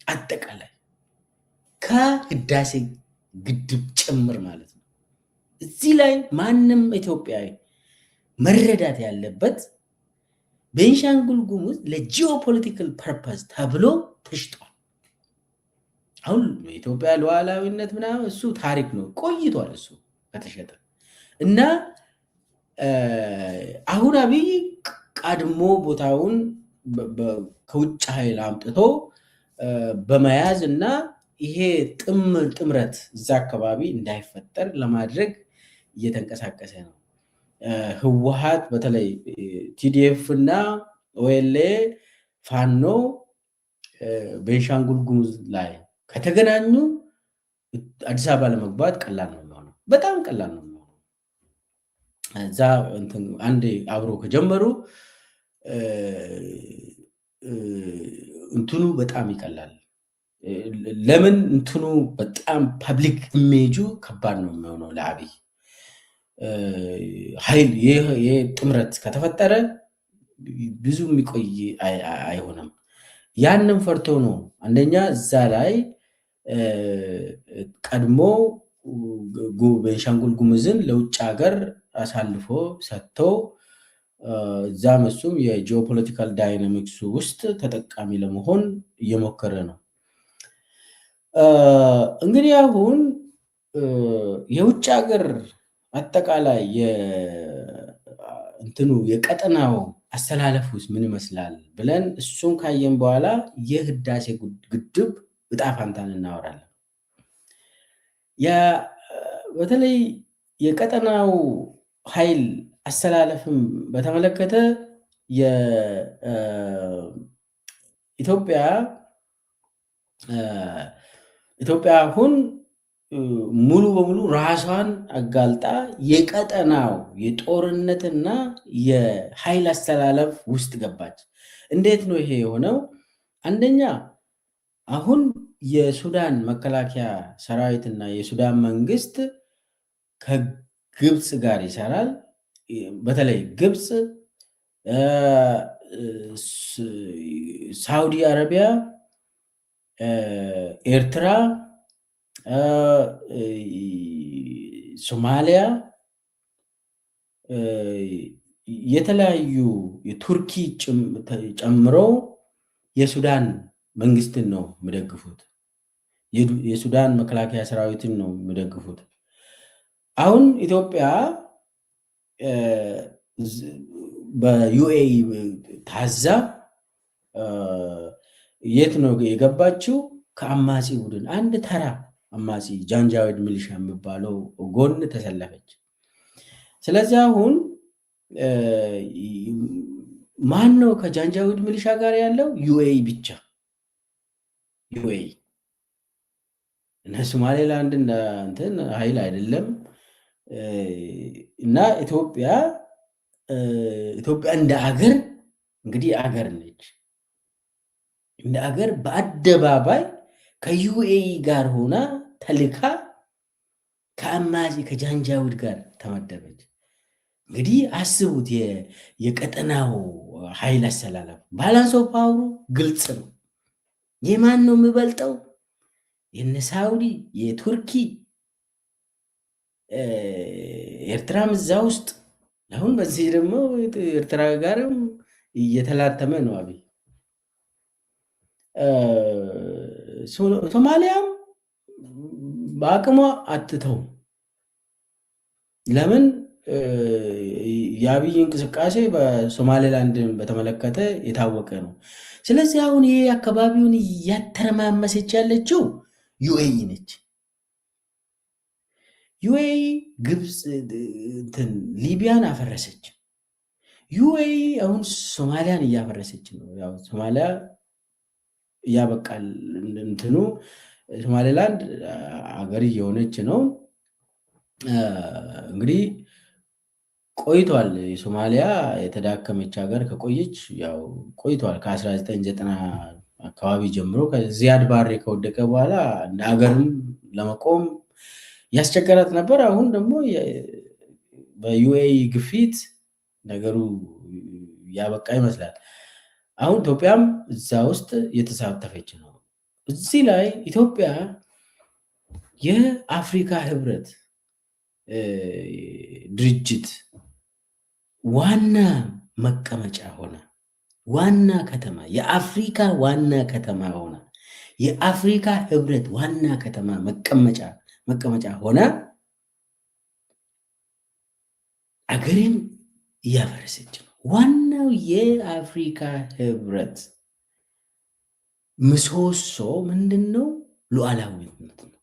አጠቃላይ ከህዳሴ ግድብ ጭምር ማለት ነው። እዚህ ላይ ማንም ኢትዮጵያዊ መረዳት ያለበት ቤንሻንጉል ጉሙዝ ለጂኦፖለቲካል ፐርፐዝ ተብሎ ተሽጧል። አሁን የኢትዮጵያ ሉዓላዊነት ምናምን እሱ ታሪክ ነው፣ ቆይቷል እሱ ከተሸጠ እና አሁን አብይ ቀድሞ ቦታውን ከውጭ ኃይል አምጥቶ በመያዝ እና ይሄ ጥምረት እዛ አካባቢ እንዳይፈጠር ለማድረግ እየተንቀሳቀሰ ነው። ህወሓት በተለይ ቲዲኤፍ እና ኦኤልኤ ፋኖ ቤንሻንጉል ጉሙዝ ላይ ከተገናኙ አዲስ አበባ ለመግባት ቀላል ነው የሚሆነው፣ በጣም ቀላል ነው የሚሆነው። እዛ አንዴ አብሮ ከጀመሩ እንትኑ በጣም ይቀላል። ለምን? እንትኑ በጣም ፐብሊክ ኢሜጁ ከባድ ነው የሚሆነው ለአብይ። ኃይል ይህ ጥምረት ከተፈጠረ ብዙ የሚቆይ አይሆንም። ያንን ፈርቶ ነው አንደኛ እዛ ላይ ቀድሞ ቤንሻንጉል ጉሙዝን ለውጭ ሀገር አሳልፎ ሰጥቶ እዛም እሱም የጂኦፖለቲካል ዳይናሚክሱ ውስጥ ተጠቃሚ ለመሆን እየሞከረ ነው። እንግዲህ አሁን የውጭ ሀገር አጠቃላይ እንትኑ የቀጠናው አስተላለፍ ውስጥ ምን ይመስላል ብለን እሱን ካየን በኋላ የህዳሴ ግድብ ዕጣ ፈንታን እናወራለን። በተለይ የቀጠናው ኃይል አስተላለፍም በተመለከተ ኢትዮጵያ አሁን ሙሉ በሙሉ ራሷን አጋልጣ የቀጠናው የጦርነትና የኃይል አስተላለፍ ውስጥ ገባች። እንዴት ነው ይሄ የሆነው? አንደኛ አሁን የሱዳን መከላከያ ሰራዊትና የሱዳን መንግስት ከግብፅ ጋር ይሰራል። በተለይ ግብፅ፣ ሳውዲ አረቢያ፣ ኤርትራ፣ ሶማሊያ፣ የተለያዩ የቱርኪ ጨምሮ የሱዳን መንግስትን ነው የሚደግፉት። የሱዳን መከላከያ ሰራዊትን ነው የሚደግፉት። አሁን ኢትዮጵያ በዩኤኢ ታዛ የት ነው የገባችው? ከአማጺ ቡድን አንድ ተራ አማጺ ጃንጃዊድ ሚሊሻ የሚባለው ጎን ተሰለፈች። ስለዚህ አሁን ማን ነው ከጃንጃዊድ ሚሊሻ ጋር ያለው? ዩኤኢ ብቻ። ዩኤኢ እና ሶማሌላንድ እንትን ኃይል አይደለም። እና ኢትዮጵያ እንደ አገር እንግዲህ አገር ነች። እንደ አገር በአደባባይ ከዩኤኢ ጋር ሆና ተልካ ከአማጺ ከጃንጃዊድ ጋር ተመደበች። እንግዲህ አስቡት፣ የቀጠናው ኃይል አሰላለፍ ባላንስ ኦፍ ፓወሩ ግልጽ ነው። የማን ነው የሚበልጠው? የነ ሳውዲ፣ የቱርኪ፣ ኤርትራም እዛ ውስጥ አሁን በዚህ ደግሞ ኤርትራ ጋርም እየተላተመ ነው አብይ። ሶማሊያም በአቅሟ አትተው። ለምን? የአብይ እንቅስቃሴ በሶማሌላንድን በተመለከተ የታወቀ ነው። ስለዚህ አሁን ይሄ አካባቢውን እያተረማመሰች ያለችው ዩኤኢ ነች። ዩኤኢ ግብፅ ሊቢያን አፈረሰች። ዩኤኢ አሁን ሶማሊያን እያፈረሰች ነው። ያው ሶማሊያ እያበቃል እንትኑ ሶማሌላንድ አገር እየሆነች ነው። እንግዲህ ቆይቷል። የሶማሊያ የተዳከመች ሀገር ከቆየች ያው ቆይቷል። ከ1990 አካባቢ ጀምሮ ከዚያድ ባሬ ከወደቀ በኋላ እንደ ሀገርም ለመቆም ያስቸገራት ነበር። አሁን ደግሞ በዩኤኢ ግፊት ነገሩ ያበቃ ይመስላል። አሁን ኢትዮጵያም እዛ ውስጥ የተሳተፈች ነው። እዚህ ላይ ኢትዮጵያ የአፍሪካ ህብረት ድርጅት ዋና መቀመጫ ሆነ ዋና ከተማ የአፍሪካ ዋና ከተማ ሆነ የአፍሪካ ህብረት ዋና ከተማ መቀመጫ ሆነ አገሬም እያፈረሰች ነው። ዋናው የአፍሪካ ህብረት ምሰሶ ምንድን ነው? ሉዓላዊነት ነው።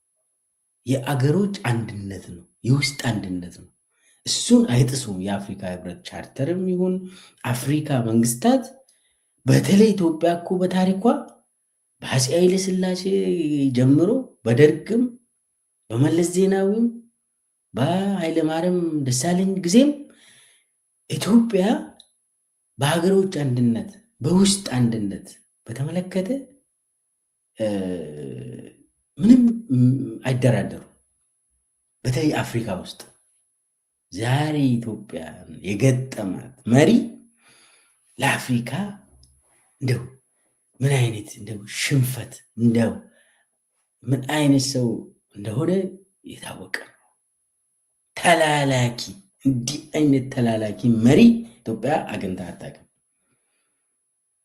የአገሮች አንድነት ነው። የውስጥ አንድነት ነው። እሱን አይጥሱም። የአፍሪካ ህብረት ቻርተርም ይሁን አፍሪካ መንግስታት፣ በተለይ ኢትዮጵያ እኮ በታሪኳ በአፄ ኃይለ ሥላሴ ጀምሮ በደርግም በመለስ ዜናዊም በኃይለማርያም ደሳለኝ ጊዜም ኢትዮጵያ በሀገሮች አንድነት በውስጥ አንድነት በተመለከተ ምንም አይደራደሩ። በተለይ አፍሪካ ውስጥ ዛሬ ኢትዮጵያ የገጠማት መሪ ለአፍሪካ እንደው ምን አይነት እንደው ሽንፈት እንደው ምን አይነት ሰው እንደሆነ የታወቀ ነው። ተላላኪ፣ እንዲህ አይነት ተላላኪ መሪ ኢትዮጵያ አግኝታ አታውቅም።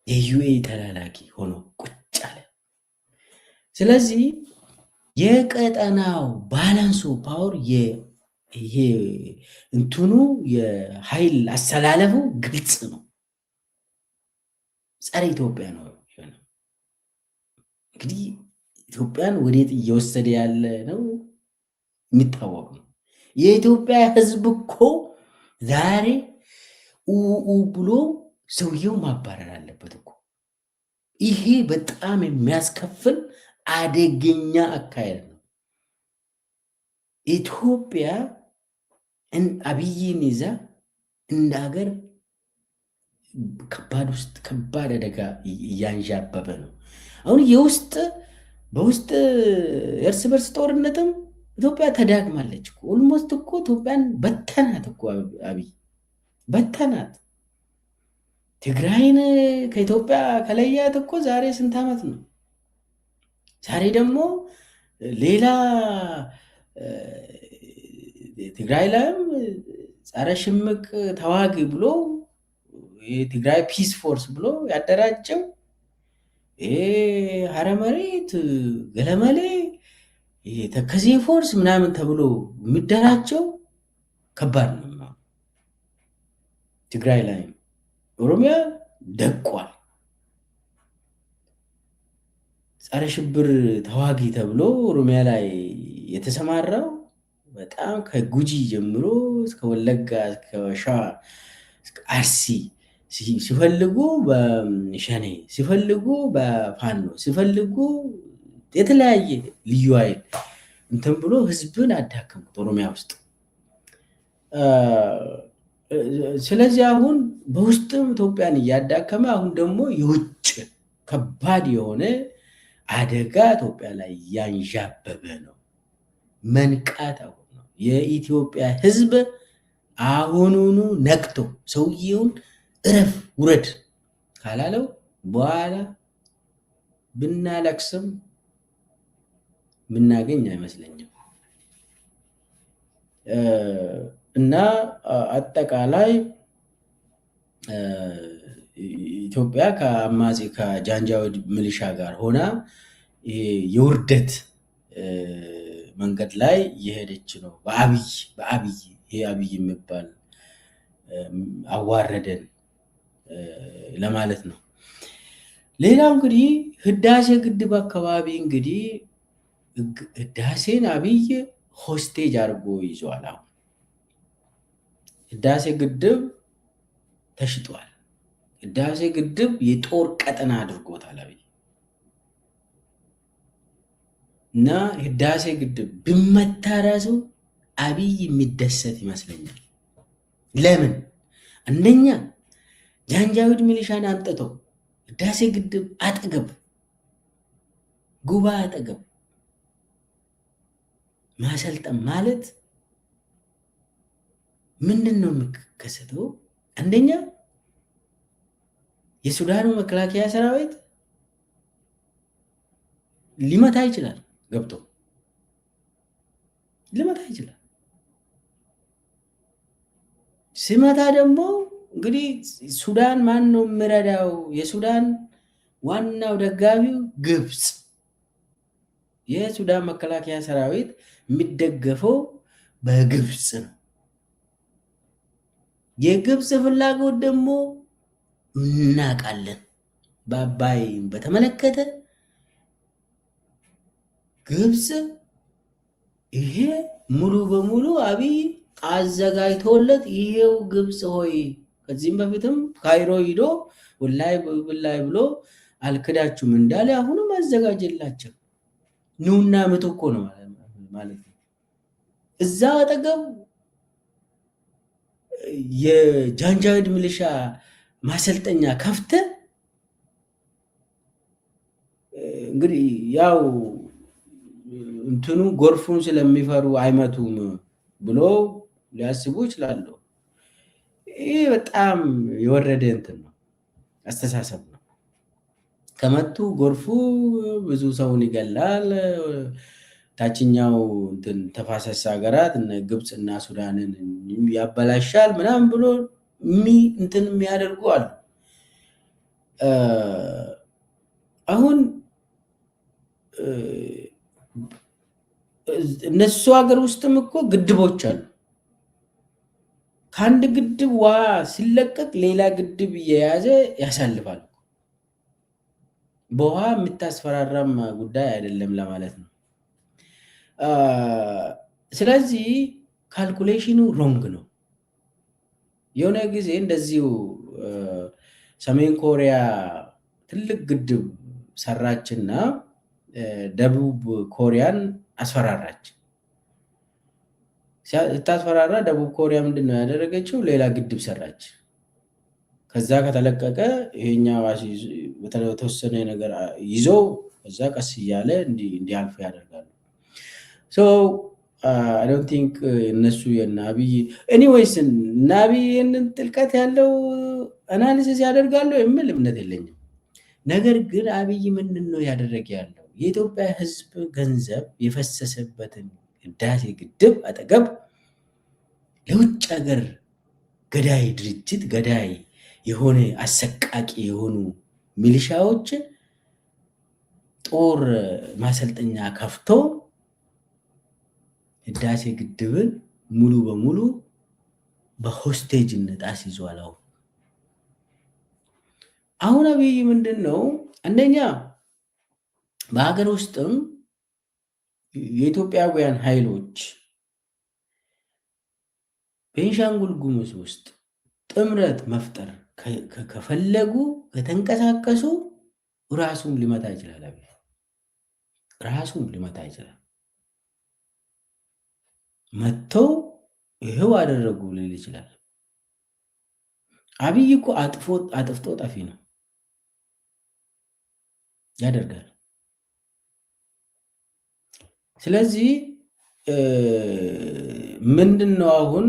የዩኤ ተላላኪ ሆኖ ቁጭ አለ። ስለዚህ የቀጠናው ባላንስ ኦፍ ፓወር ይሄ እንትኑ የኃይል አሰላለፉ ግልጽ ነው። ጸረ ኢትዮጵያ ነው የሆነ። እንግዲህ ኢትዮጵያን ወዴት እየወሰደ ያለ ነው የሚታወቅ ነው። የኢትዮጵያ ሕዝብ እኮ ዛሬ ብሎ ሰውየው ማባረር አለበት እኮ። ይሄ በጣም የሚያስከፍል አደገኛ አካሄድ ነው። ኢትዮጵያ አብይን ይዛ እንደ ሀገር ከባድ አደጋ እያንዣበበ ነው። አሁን በውስጥ እርስ በርስ ጦርነትም ኢትዮጵያ ተዳግማለች። ኦልሞስት እኮ ኢትዮጵያን በተናት እኮ አብይ በተናት። ትግራይን ከኢትዮጵያ ከለያት እኮ ዛሬ ስንት ዓመት ነው? ዛሬ ደግሞ ሌላ ትግራይ ላይም ጸረ ሽምቅ ተዋጊ ብሎ የትግራይ ፒስ ፎርስ ብሎ ያደራጀው ሀረመሬት ገለመሌ ተከዜ ፎርስ ምናምን ተብሎ የሚደራጀው ከባድ ነው። ትግራይ ላይ ኦሮሚያ ደቋል። ጸረ ሽብር ተዋጊ ተብሎ ኦሮሚያ ላይ የተሰማራው በጣም ከጉጂ ጀምሮ እስከ ወለጋ እስከ ሸዋ እስከ አርሲ ሲፈልጉ በሸኔ ሲፈልጉ በፋኖ ሲፈልጉ የተለያየ ልዩ ኃይል እንትን ብሎ ህዝብን አዳከሙት ኦሮሚያ ውስጥ። ስለዚህ አሁን በውስጥም ኢትዮጵያን እያዳከመ አሁን ደግሞ የውጭ ከባድ የሆነ አደጋ ኢትዮጵያ ላይ እያንዣበበ ነው። መንቃት አሁን ነው። የኢትዮጵያ ህዝብ አሁኑኑ ነቅቶ ሰውየውን እረፍ ውረድ ካላለው በኋላ ብናለቅስም ብናገኝ አይመስለኝም። እና አጠቃላይ ኢትዮጵያ ከአማጺ ከጃንጃዊድ ሚሊሻ ጋር ሆና የውርደት መንገድ ላይ እየሄደች ነው። በአብይ ይሄ አብይ የሚባል አዋረደን ለማለት ነው። ሌላው እንግዲህ ህዳሴ ግድብ አካባቢ እንግዲህ ህዳሴን አብይ ሆስቴጅ አድርጎ ይዟል። አሁን ህዳሴ ግድብ ተሽጧል። ህዳሴ ግድብ የጦር ቀጠና አድርጎታል አብይ እና ህዳሴ ግድብ ቢመታ ራሱ አብይ የሚደሰት ይመስለኛል። ለምን? አንደኛ ጃንጃዊድ ሚሊሻን አምጥተው ህዳሴ ግድብ አጠገብ ጉባ አጠገብ ማሰልጠን ማለት ምንድን ነው የሚከሰተው? አንደኛ የሱዳኑ መከላከያ ሰራዊት ሊመታ ይችላል፣ ገብቶ ሊመታ ይችላል። ሲመታ ደግሞ እንግዲህ ሱዳን ማን ነው የሚረዳው? የሱዳን ዋናው ደጋፊው ግብፅ። የሱዳን መከላከያ ሰራዊት የሚደገፈው በግብፅ ነው። የግብፅ ፍላጎት ደግሞ እናውቃለን። በአባይ በተመለከተ ግብፅ ይሄ ሙሉ በሙሉ አብይ አዘጋጅቶለት ይሄው ግብፅ ሆይ ከዚህም በፊትም ካይሮ ሂዶ ወላይ ብሎ አልክዳችሁም እንዳለ አሁንም አዘጋጀላቸው። ኑና ምቱ እኮ ነው ማለት ነው። እዛ አጠገብ የጃንጃዊድ ሚሊሻ ማሰልጠኛ ከፍተ እንግዲህ ያው እንትኑ ጎርፉን ስለሚፈሩ አይመቱም ብሎ ሊያስቡ ይችላሉ። ይህ በጣም የወረደ እንትን ነው፣ አስተሳሰብ ነው። ከመቱ ጎርፉ ብዙ ሰውን ይገላል፣ ታችኛው እንትን ተፋሰስ ሀገራት እነ ግብፅ እና ሱዳንን ያበላሻል ምናምን ብሎ እንትን የሚያደርጉ አሉ። አሁን እነሱ ሀገር ውስጥም እኮ ግድቦች አሉ። ከአንድ ግድብ ውሃ ሲለቀቅ ሌላ ግድብ እየያዘ ያሳልፋል። በውሃ የምታስፈራራም ጉዳይ አይደለም ለማለት ነው። ስለዚህ ካልኩሌሽኑ ሮንግ ነው። የሆነ ጊዜ እንደዚሁ ሰሜን ኮሪያ ትልቅ ግድብ ሰራችና ደቡብ ኮሪያን አስፈራራች። ስታስፈራራ ደቡብ ኮሪያ ምንድን ነው ያደረገችው? ሌላ ግድብ ሰራች። ከዛ ከተለቀቀ ይሄኛ በተወሰነ ነገር ይዞ ከዛ ቀስ እያለ እንዲያልፉ ያደርጋሉ። አይ ዶንት ቲንክ እነሱ የአብይ ኤኒዌይስ እና አብይ ይህንን ጥልቀት ያለው አናሊሲስ ያደርጋሉ የሚል እምነት የለኝም። ነገር ግን አብይ ምንድን ነው ያደረገ ያለው? የኢትዮጵያ ሕዝብ ገንዘብ የፈሰሰበትን ህዳሴ ግድብ አጠገብ ለውጭ ሀገር ገዳይ ድርጅት ገዳይ የሆነ አሰቃቂ የሆኑ ሚሊሻዎች ጦር ማሰልጠኛ ከፍቶ ህዳሴ ግድብን ሙሉ በሙሉ በሆስቴጅነት አስይዟል። አሁን አብይ ምንድን ነው አንደኛ በሀገር ውስጥም የኢትዮጵያውያን ኃይሎች ቤንሻንጉል ጉሙዝ ውስጥ ጥምረት መፍጠር ከፈለጉ ከተንቀሳቀሱ ራሱን ሊመታ ይችላል። አብይ ራሱን ሊመታ ይችላል። መጥተው ይሄው አደረጉ ሊል ይችላል። አብይ እኮ አጥፍቶ ጠፊ ነው፣ ያደርጋል። ስለዚህ ምንድን ነው አሁን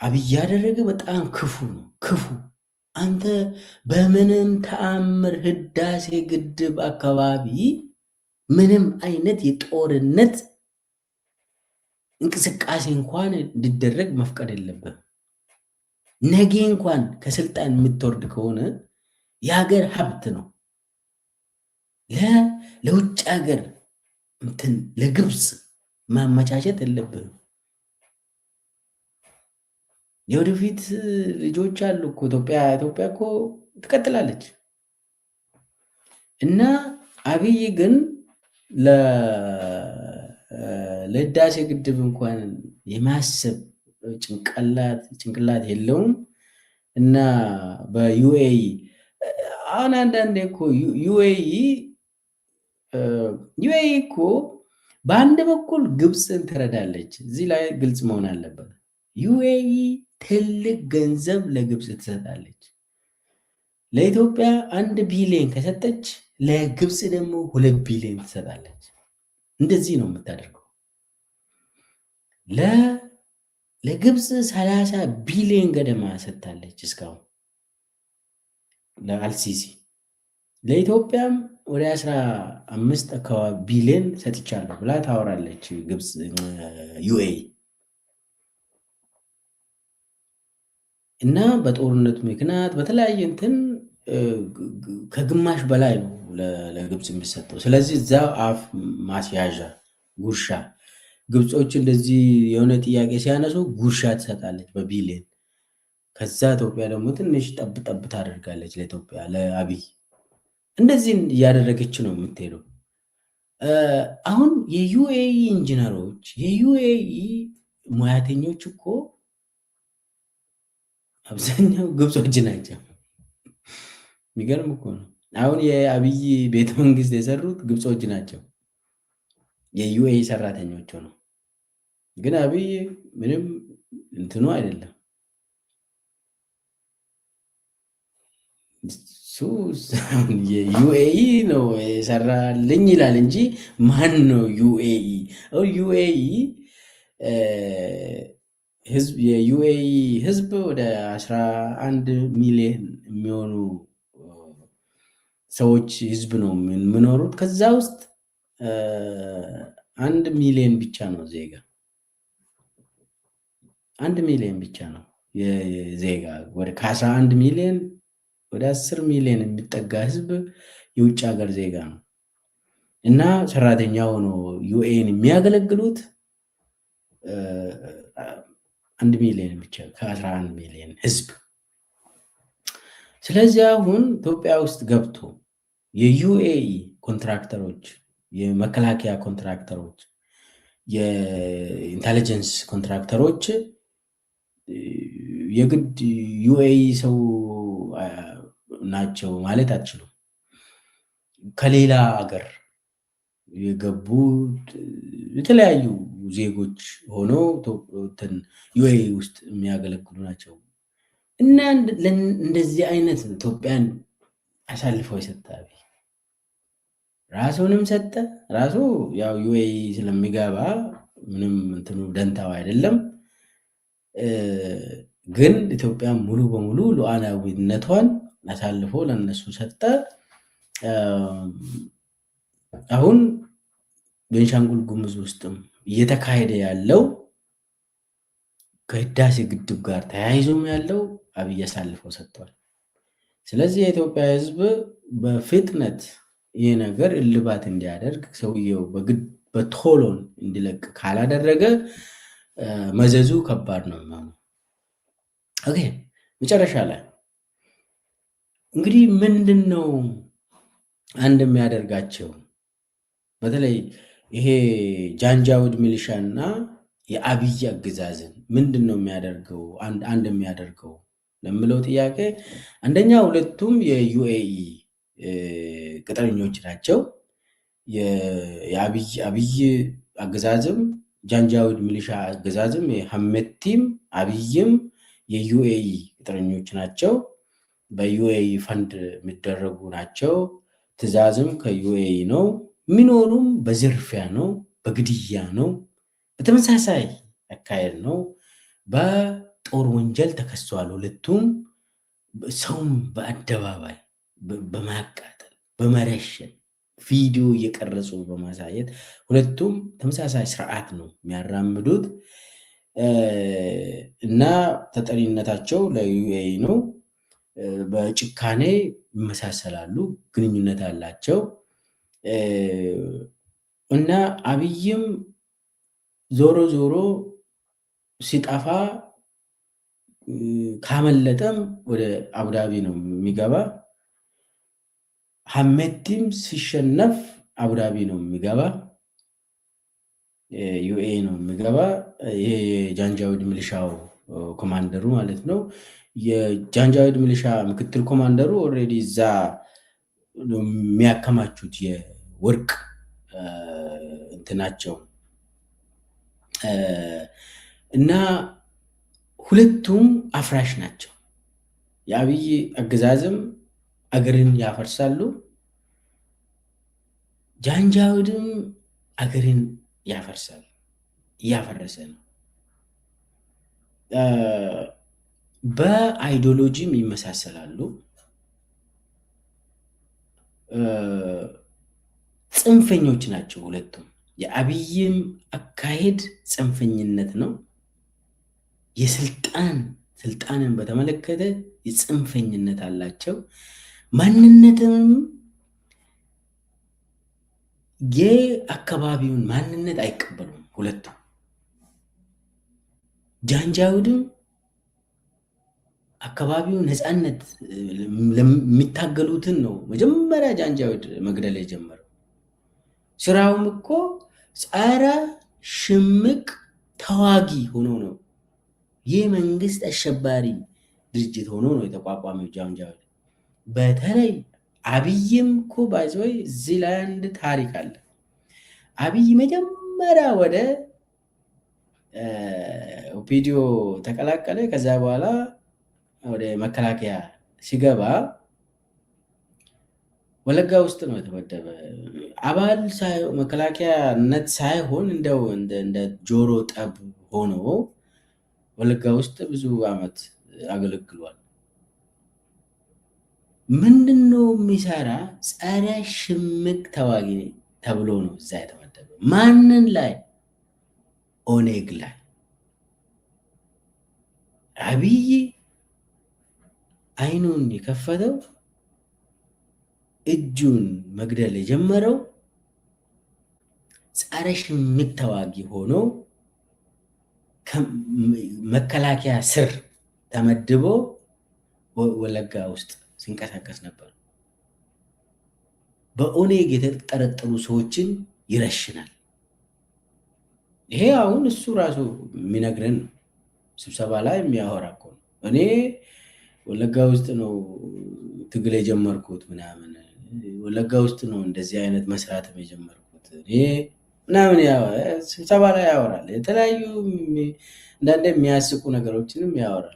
አብይ ያደረገ በጣም ክፉ ነው። ክፉ አንተ በምንም ተአምር ህዳሴ ግድብ አካባቢ ምንም አይነት የጦርነት እንቅስቃሴ እንኳን እንዲደረግ መፍቀድ የለብም። ነገ እንኳን ከስልጣን የምትወርድ ከሆነ የሀገር ሀብት ነው ለውጭ ሀገር እንትን ለግብፅ ማመቻቸት የለብንም። የወደፊት ልጆች አሉ እኮ ኢትዮጵያ እኮ ትቀጥላለች። እና አብይ ግን ለህዳሴ ግድብ እንኳን የማሰብ ጭንቅላት የለውም። እና በዩኤኢ አሁን አንዳንዴ እኮ ዩኤኢ እኮ በአንድ በኩል ግብፅን ትረዳለች። እዚህ ላይ ግልጽ መሆን አለበት። ዩኤኢ ትልቅ ገንዘብ ለግብፅ ትሰጣለች። ለኢትዮጵያ 1 ቢሊዮን ከሰጠች ለግብፅ ደግሞ 2 ቢሊዮን ትሰጣለች። እንደዚህ ነው የምታደርገው። ለግብፅ 30 ቢሊዮን ገደማ ሰጥታለች እስካሁን ለአልሲሲ። ለኢትዮጵያም ወደ 15 አካባቢ ቢሊዮን ሰጥቻለሁ ብላ ታወራለች ግብፅ ዩኤኢ። እና በጦርነት ምክንያት በተለያየ እንትን ከግማሽ በላይ ነው ለግብፅ የሚሰጠው። ስለዚህ እዛ አፍ ማስያዣ ጉርሻ ግብፆች እንደዚህ የሆነ ጥያቄ ሲያነሱ ጉርሻ ትሰጣለች በቢሊዮን። ከዛ ኢትዮጵያ ደግሞ ትንሽ ጠብ ታደርጋለች ለኢትዮጵያ ለአብይ። እንደዚህ እያደረገች ነው የምትሄደው። አሁን የዩኤኢ ኢንጂነሮች የዩኤኢ ሙያተኞች እኮ አብዛኛው ግብጾች ናቸው። የሚገርም እኮ ነው። አሁን የአብይ ቤተ መንግስት የሰሩት ግብጾች ናቸው፣ የዩኤኢ ሰራተኞች ነው። ግን አብይ ምንም እንትኑ አይደለም። የዩኤኢ ነው የሰራልኝ ይላል እንጂ ማን ነው ዩኤኢ? ዩኤኢ ህዝብ የዩኤኢ ህዝብ ወደ 11 ሚሊዮን የሚሆኑ ሰዎች ህዝብ ነው የምኖሩት። ከዛ ውስጥ 1 ሚሊዮን ብቻ ነው ዜጋ። 1 ሚሊዮን ብቻ ነው የዜጋ ወደ ከ11 ሚሊዮን ወደ 10 ሚሊዮን የሚጠጋ ህዝብ የውጭ ሀገር ዜጋ ነው እና ሰራተኛ ሆኖ ዩኤኢን የሚያገለግሉት 1 ሚሊዮን ብቻ ከ11 ሚሊዮን ህዝብ። ስለዚህ አሁን ኢትዮጵያ ውስጥ ገብቶ የዩኤኢ ኮንትራክተሮች፣ የመከላከያ ኮንትራክተሮች፣ የኢንተለጀንስ ኮንትራክተሮች የግድ ዩኤኢ ሰው ናቸው ማለት አትችሉም። ከሌላ ሀገር የገቡ የተለያዩ ዜጎች ሆነው ዩኤኢ ውስጥ የሚያገለግሉ ናቸው እና እንደዚህ አይነት ኢትዮጵያን አሳልፈው የሰጠ ራሱንም ሰጠ። ራሱ ያው ዩኤኢ ስለሚገባ ምንም እንትኑ ደንታው አይደለም። ግን ኢትዮጵያ ሙሉ በሙሉ ሉዓላዊነቷን አሳልፎ ለነሱ ሰጠ። አሁን ቤንሻንጉል ጉሙዝ ውስጥም እየተካሄደ ያለው ከህዳሴ ግድብ ጋር ተያይዞም ያለው አብይ አሳልፈው ሰጥቷል። ስለዚህ የኢትዮጵያ ህዝብ በፍጥነት ይህ ነገር እልባት እንዲያደርግ ሰውየው በቶሎን እንዲለቅ ካላደረገ መዘዙ ከባድ ነው የሚሆነው። ኦኬ መጨረሻ ላይ እንግዲህ ምንድን ነው አንድ የሚያደርጋቸው በተለይ ይሄ ጃንጃዊድ ሚሊሻ እና የአብይ አገዛዝን ምንድን ነው የሚያደርገው? አንድ የሚያደርገው ለምለው ጥያቄ አንደኛ ሁለቱም የዩኤኢ ቅጥረኞች ናቸው። የአብይ አገዛዝም ጃንጃዊድ ሚሊሻ አገዛዝም የሐሜቲም አብይም የዩኤኢ ቅጥረኞች ናቸው። በዩኤኢ ፈንድ የሚደረጉ ናቸው። ትዕዛዝም ከዩኤኢ ነው። የሚኖሩም በዝርፊያ ነው፣ በግድያ ነው፣ በተመሳሳይ አካሄድ ነው። በጦር ወንጀል ተከሰዋል። ሁለቱም ሰውም በአደባባይ በማቃጠል በመረሸን ቪዲዮ እየቀረጹ በማሳየት ሁለቱም ተመሳሳይ ስርዓት ነው የሚያራምዱት እና ተጠሪነታቸው ለዩኤኢ ነው። በጭካኔ ይመሳሰላሉ፣ ግንኙነት አላቸው እና አብይም ዞሮ ዞሮ ሲጠፋ ካመለጠም ወደ አቡዳቢ ነው የሚገባ። ሐሜቲም ሲሸነፍ አቡዳቢ ነው የሚገባ፣ ዩኤኢ ነው የሚገባ። ይሄ የጃንጃዊድ ሚሊሻው ኮማንደሩ ማለት ነው። የጃንጃዊድ ሚሊሻ ምክትል ኮማንደሩ ኦልሬዲ እዛ የሚያከማቹት የወርቅ እንትናቸው እና ሁለቱም አፍራሽ ናቸው። የአብይ አገዛዝም አገርን ያፈርሳሉ፣ ጃንጃዊድም አገርን ያፈርሳል፣ እያፈረሰ ነው። በአይዲዮሎጂም ይመሳሰላሉ። ጽንፈኞች ናቸው ሁለቱም። የአብይም አካሄድ ጽንፈኝነት ነው። ስልጣንን በተመለከተ የጽንፈኝነት አላቸው። ማንነትም የአካባቢውን ማንነት አይቀበሉም ሁለቱም። ጃንጃዊድም አካባቢው ነፃነት የሚታገሉትን ነው መጀመሪያ ጃንጃዊድ መግደል የጀመረው። ስራውም እኮ ጸረ ሽምቅ ተዋጊ ሆኖ ነው። ይህ መንግስት አሸባሪ ድርጅት ሆኖ ነው የተቋቋመው ጃንጃዊድ። በተለይ አብይም እኮ ባይዘይ እዚህ ላይ አንድ ታሪክ አለ። አብይ መጀመሪያ ወደ ኦፒዲዮ ተቀላቀለ። ከዛ በኋላ ወደ መከላከያ ሲገባ ወለጋ ውስጥ ነው የተመደበ። አባል መከላከያነት ሳይሆን እንደው እንደ ጆሮ ጠብ ሆኖ ወለጋ ውስጥ ብዙ ዓመት አገለግሏል። ምንድነው የሚሰራ? ጸረ ሽምቅ ተዋጊ ተብሎ ነው እዛ የተመደበ። ማንን ላይ? ኦኔግ ላይ። አብይ አይኑን የከፈተው እጁን መግደል የጀመረው ጸረ ሽምቅ ተዋጊ ሆኖ መከላከያ ስር ተመድቦ ወለጋ ውስጥ ሲንቀሳቀስ ነበር። በኦኔግ የተጠረጠሩ ሰዎችን ይረሽናል። ይሄ አሁን እሱ ራሱ የሚነግረን ነው። ስብሰባ ላይ የሚያወራ እኮ ነው። እኔ ወለጋ ውስጥ ነው ትግል የጀመርኩት ምናምን፣ ወለጋ ውስጥ ነው እንደዚህ አይነት መስራትም የጀመርኩት እኔ ምናምን ስብሰባ ላይ ያወራል። የተለያዩ አንዳንድ የሚያስቁ ነገሮችንም ያወራል።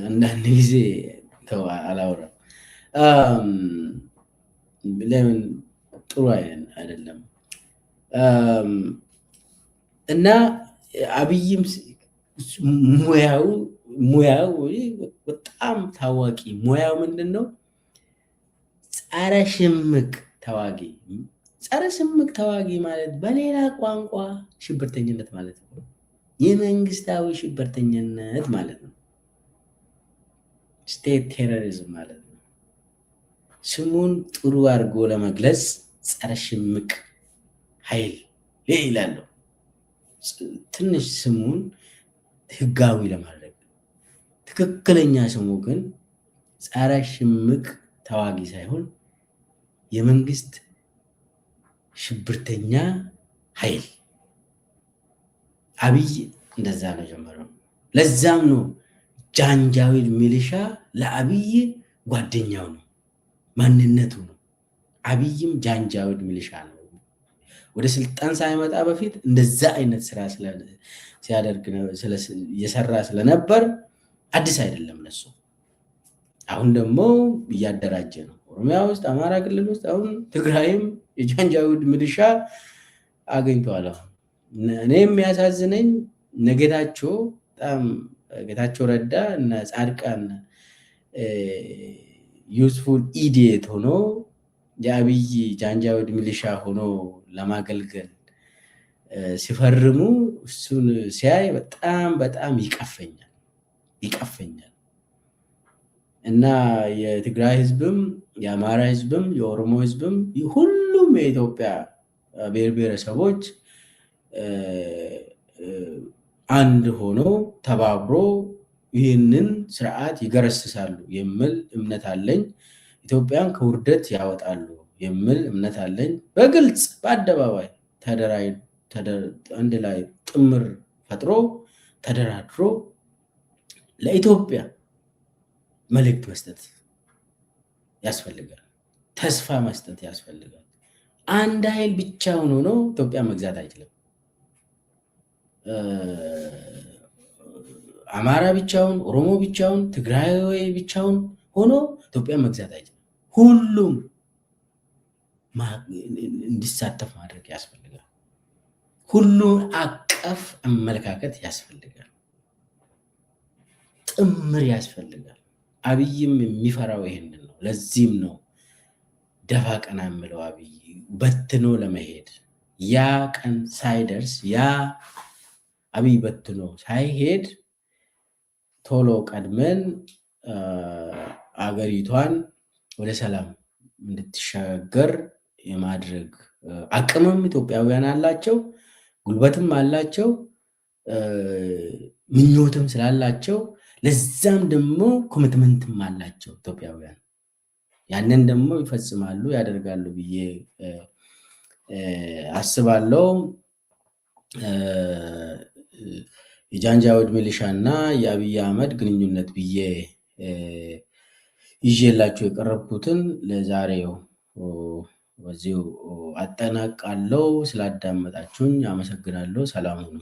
አንዳንድ ጊዜ አላወራም። ለምን ጥሩ አይደለም። እና አብይም ሙያው በጣም ታዋቂ ሙያው ምንድን ነው? ጸረ ሽምቅ ተዋጊ። ጸረ ሽምቅ ተዋጊ ማለት በሌላ ቋንቋ ሽብርተኝነት ማለት ነው። የመንግስታዊ ሽብርተኝነት ማለት ነው። ስቴት ቴሮሪዝም ማለት ነው። ስሙን ጥሩ አድርጎ ለመግለጽ ጸረ ሽምቅ ኃይል ይላሉ። ትንሽ ስሙን ህጋዊ ለማድረግ፣ ትክክለኛ ስሙ ግን ጸረ ሽምቅ ተዋጊ ሳይሆን የመንግስት ሽብርተኛ ኃይል። አብይ እንደዛ ነው ጀመረው። ለዛም ነው ጃንጃዊድ ሚሊሻ ለአብይ ጓደኛው ነው፣ ማንነቱ ነው። አብይም ጃንጃዊድ ሚሊሻ ነው። ወደ ስልጣን ሳይመጣ በፊት እንደዛ አይነት ስራ ሲያደርግ እየሰራ ስለነበር አዲስ አይደለም ለሱ። አሁን ደግሞ እያደራጀ ነው። ኦሮሚያ ውስጥ፣ አማራ ክልል ውስጥ፣ አሁን ትግራይም የጃንጃዊድ ሚሊሻ አገኝተዋል። እኔ የሚያሳዝነኝ ጌታቸው ረዳ እና ጻድቃን ዩስፉል ኢዲየት ሆኖ የአብይ ጃንጃዊድ ሚሊሻ ሆኖ ለማገልገል ሲፈርሙ እሱን ሲያይ በጣም በጣም ይቀፈኛል። እና የትግራይ ህዝብም የአማራ ህዝብም የኦሮሞ ህዝብም ሁሉም የኢትዮጵያ ብሔር ብሔረሰቦች አንድ ሆኖ ተባብሮ ይህንን ስርዓት ይገረስሳሉ የሚል እምነት አለኝ። ኢትዮጵያን ከውርደት ያወጣሉ የሚል እምነት አለኝ። በግልጽ በአደባባይ አንድ ላይ ጥምር ፈጥሮ ተደራድሮ ለኢትዮጵያ መልእክት መስጠት ያስፈልጋል። ተስፋ መስጠት ያስፈልጋል። አንድ ኃይል ብቻውን ሆኖ ኢትዮጵያ መግዛት አይችልም። አማራ ብቻውን፣ ኦሮሞ ብቻውን፣ ትግራይ ብቻውን ሆኖ ኢትዮጵያ መግዛት አይችልም። ሁሉም እንዲሳተፍ ማድረግ ያስፈልጋል። ሁሉን አቀፍ አመለካከት ያስፈልጋል። ጥምር ያስፈልጋል። አብይም የሚፈራው ይሄንን ነው። ለዚህም ነው ደፋ ቀና የምለው አብይ በትኖ ለመሄድ ያ ቀን ሳይደርስ አብይ በትኖ ሳይሄድ ቶሎ ቀድመን አገሪቷን ወደ ሰላም እንድትሻገር የማድረግ አቅምም ኢትዮጵያውያን አላቸው፣ ጉልበትም አላቸው፣ ምኞትም ስላላቸው ለዛም ደግሞ ኮሚትመንትም አላቸው ኢትዮጵያውያን። ያንን ደግሞ ይፈጽማሉ፣ ያደርጋሉ ብዬ አስባለሁ። የጃንጃዊድ ሚሊሻ እና የአብይ አህመድ ግንኙነት ብዬ ይዤላችሁ የቀረብኩትን ለዛሬው በዚሁ አጠናቃለሁ። ስላዳመጣችሁኝ አመሰግናለሁ። ሰላም ሁኑ።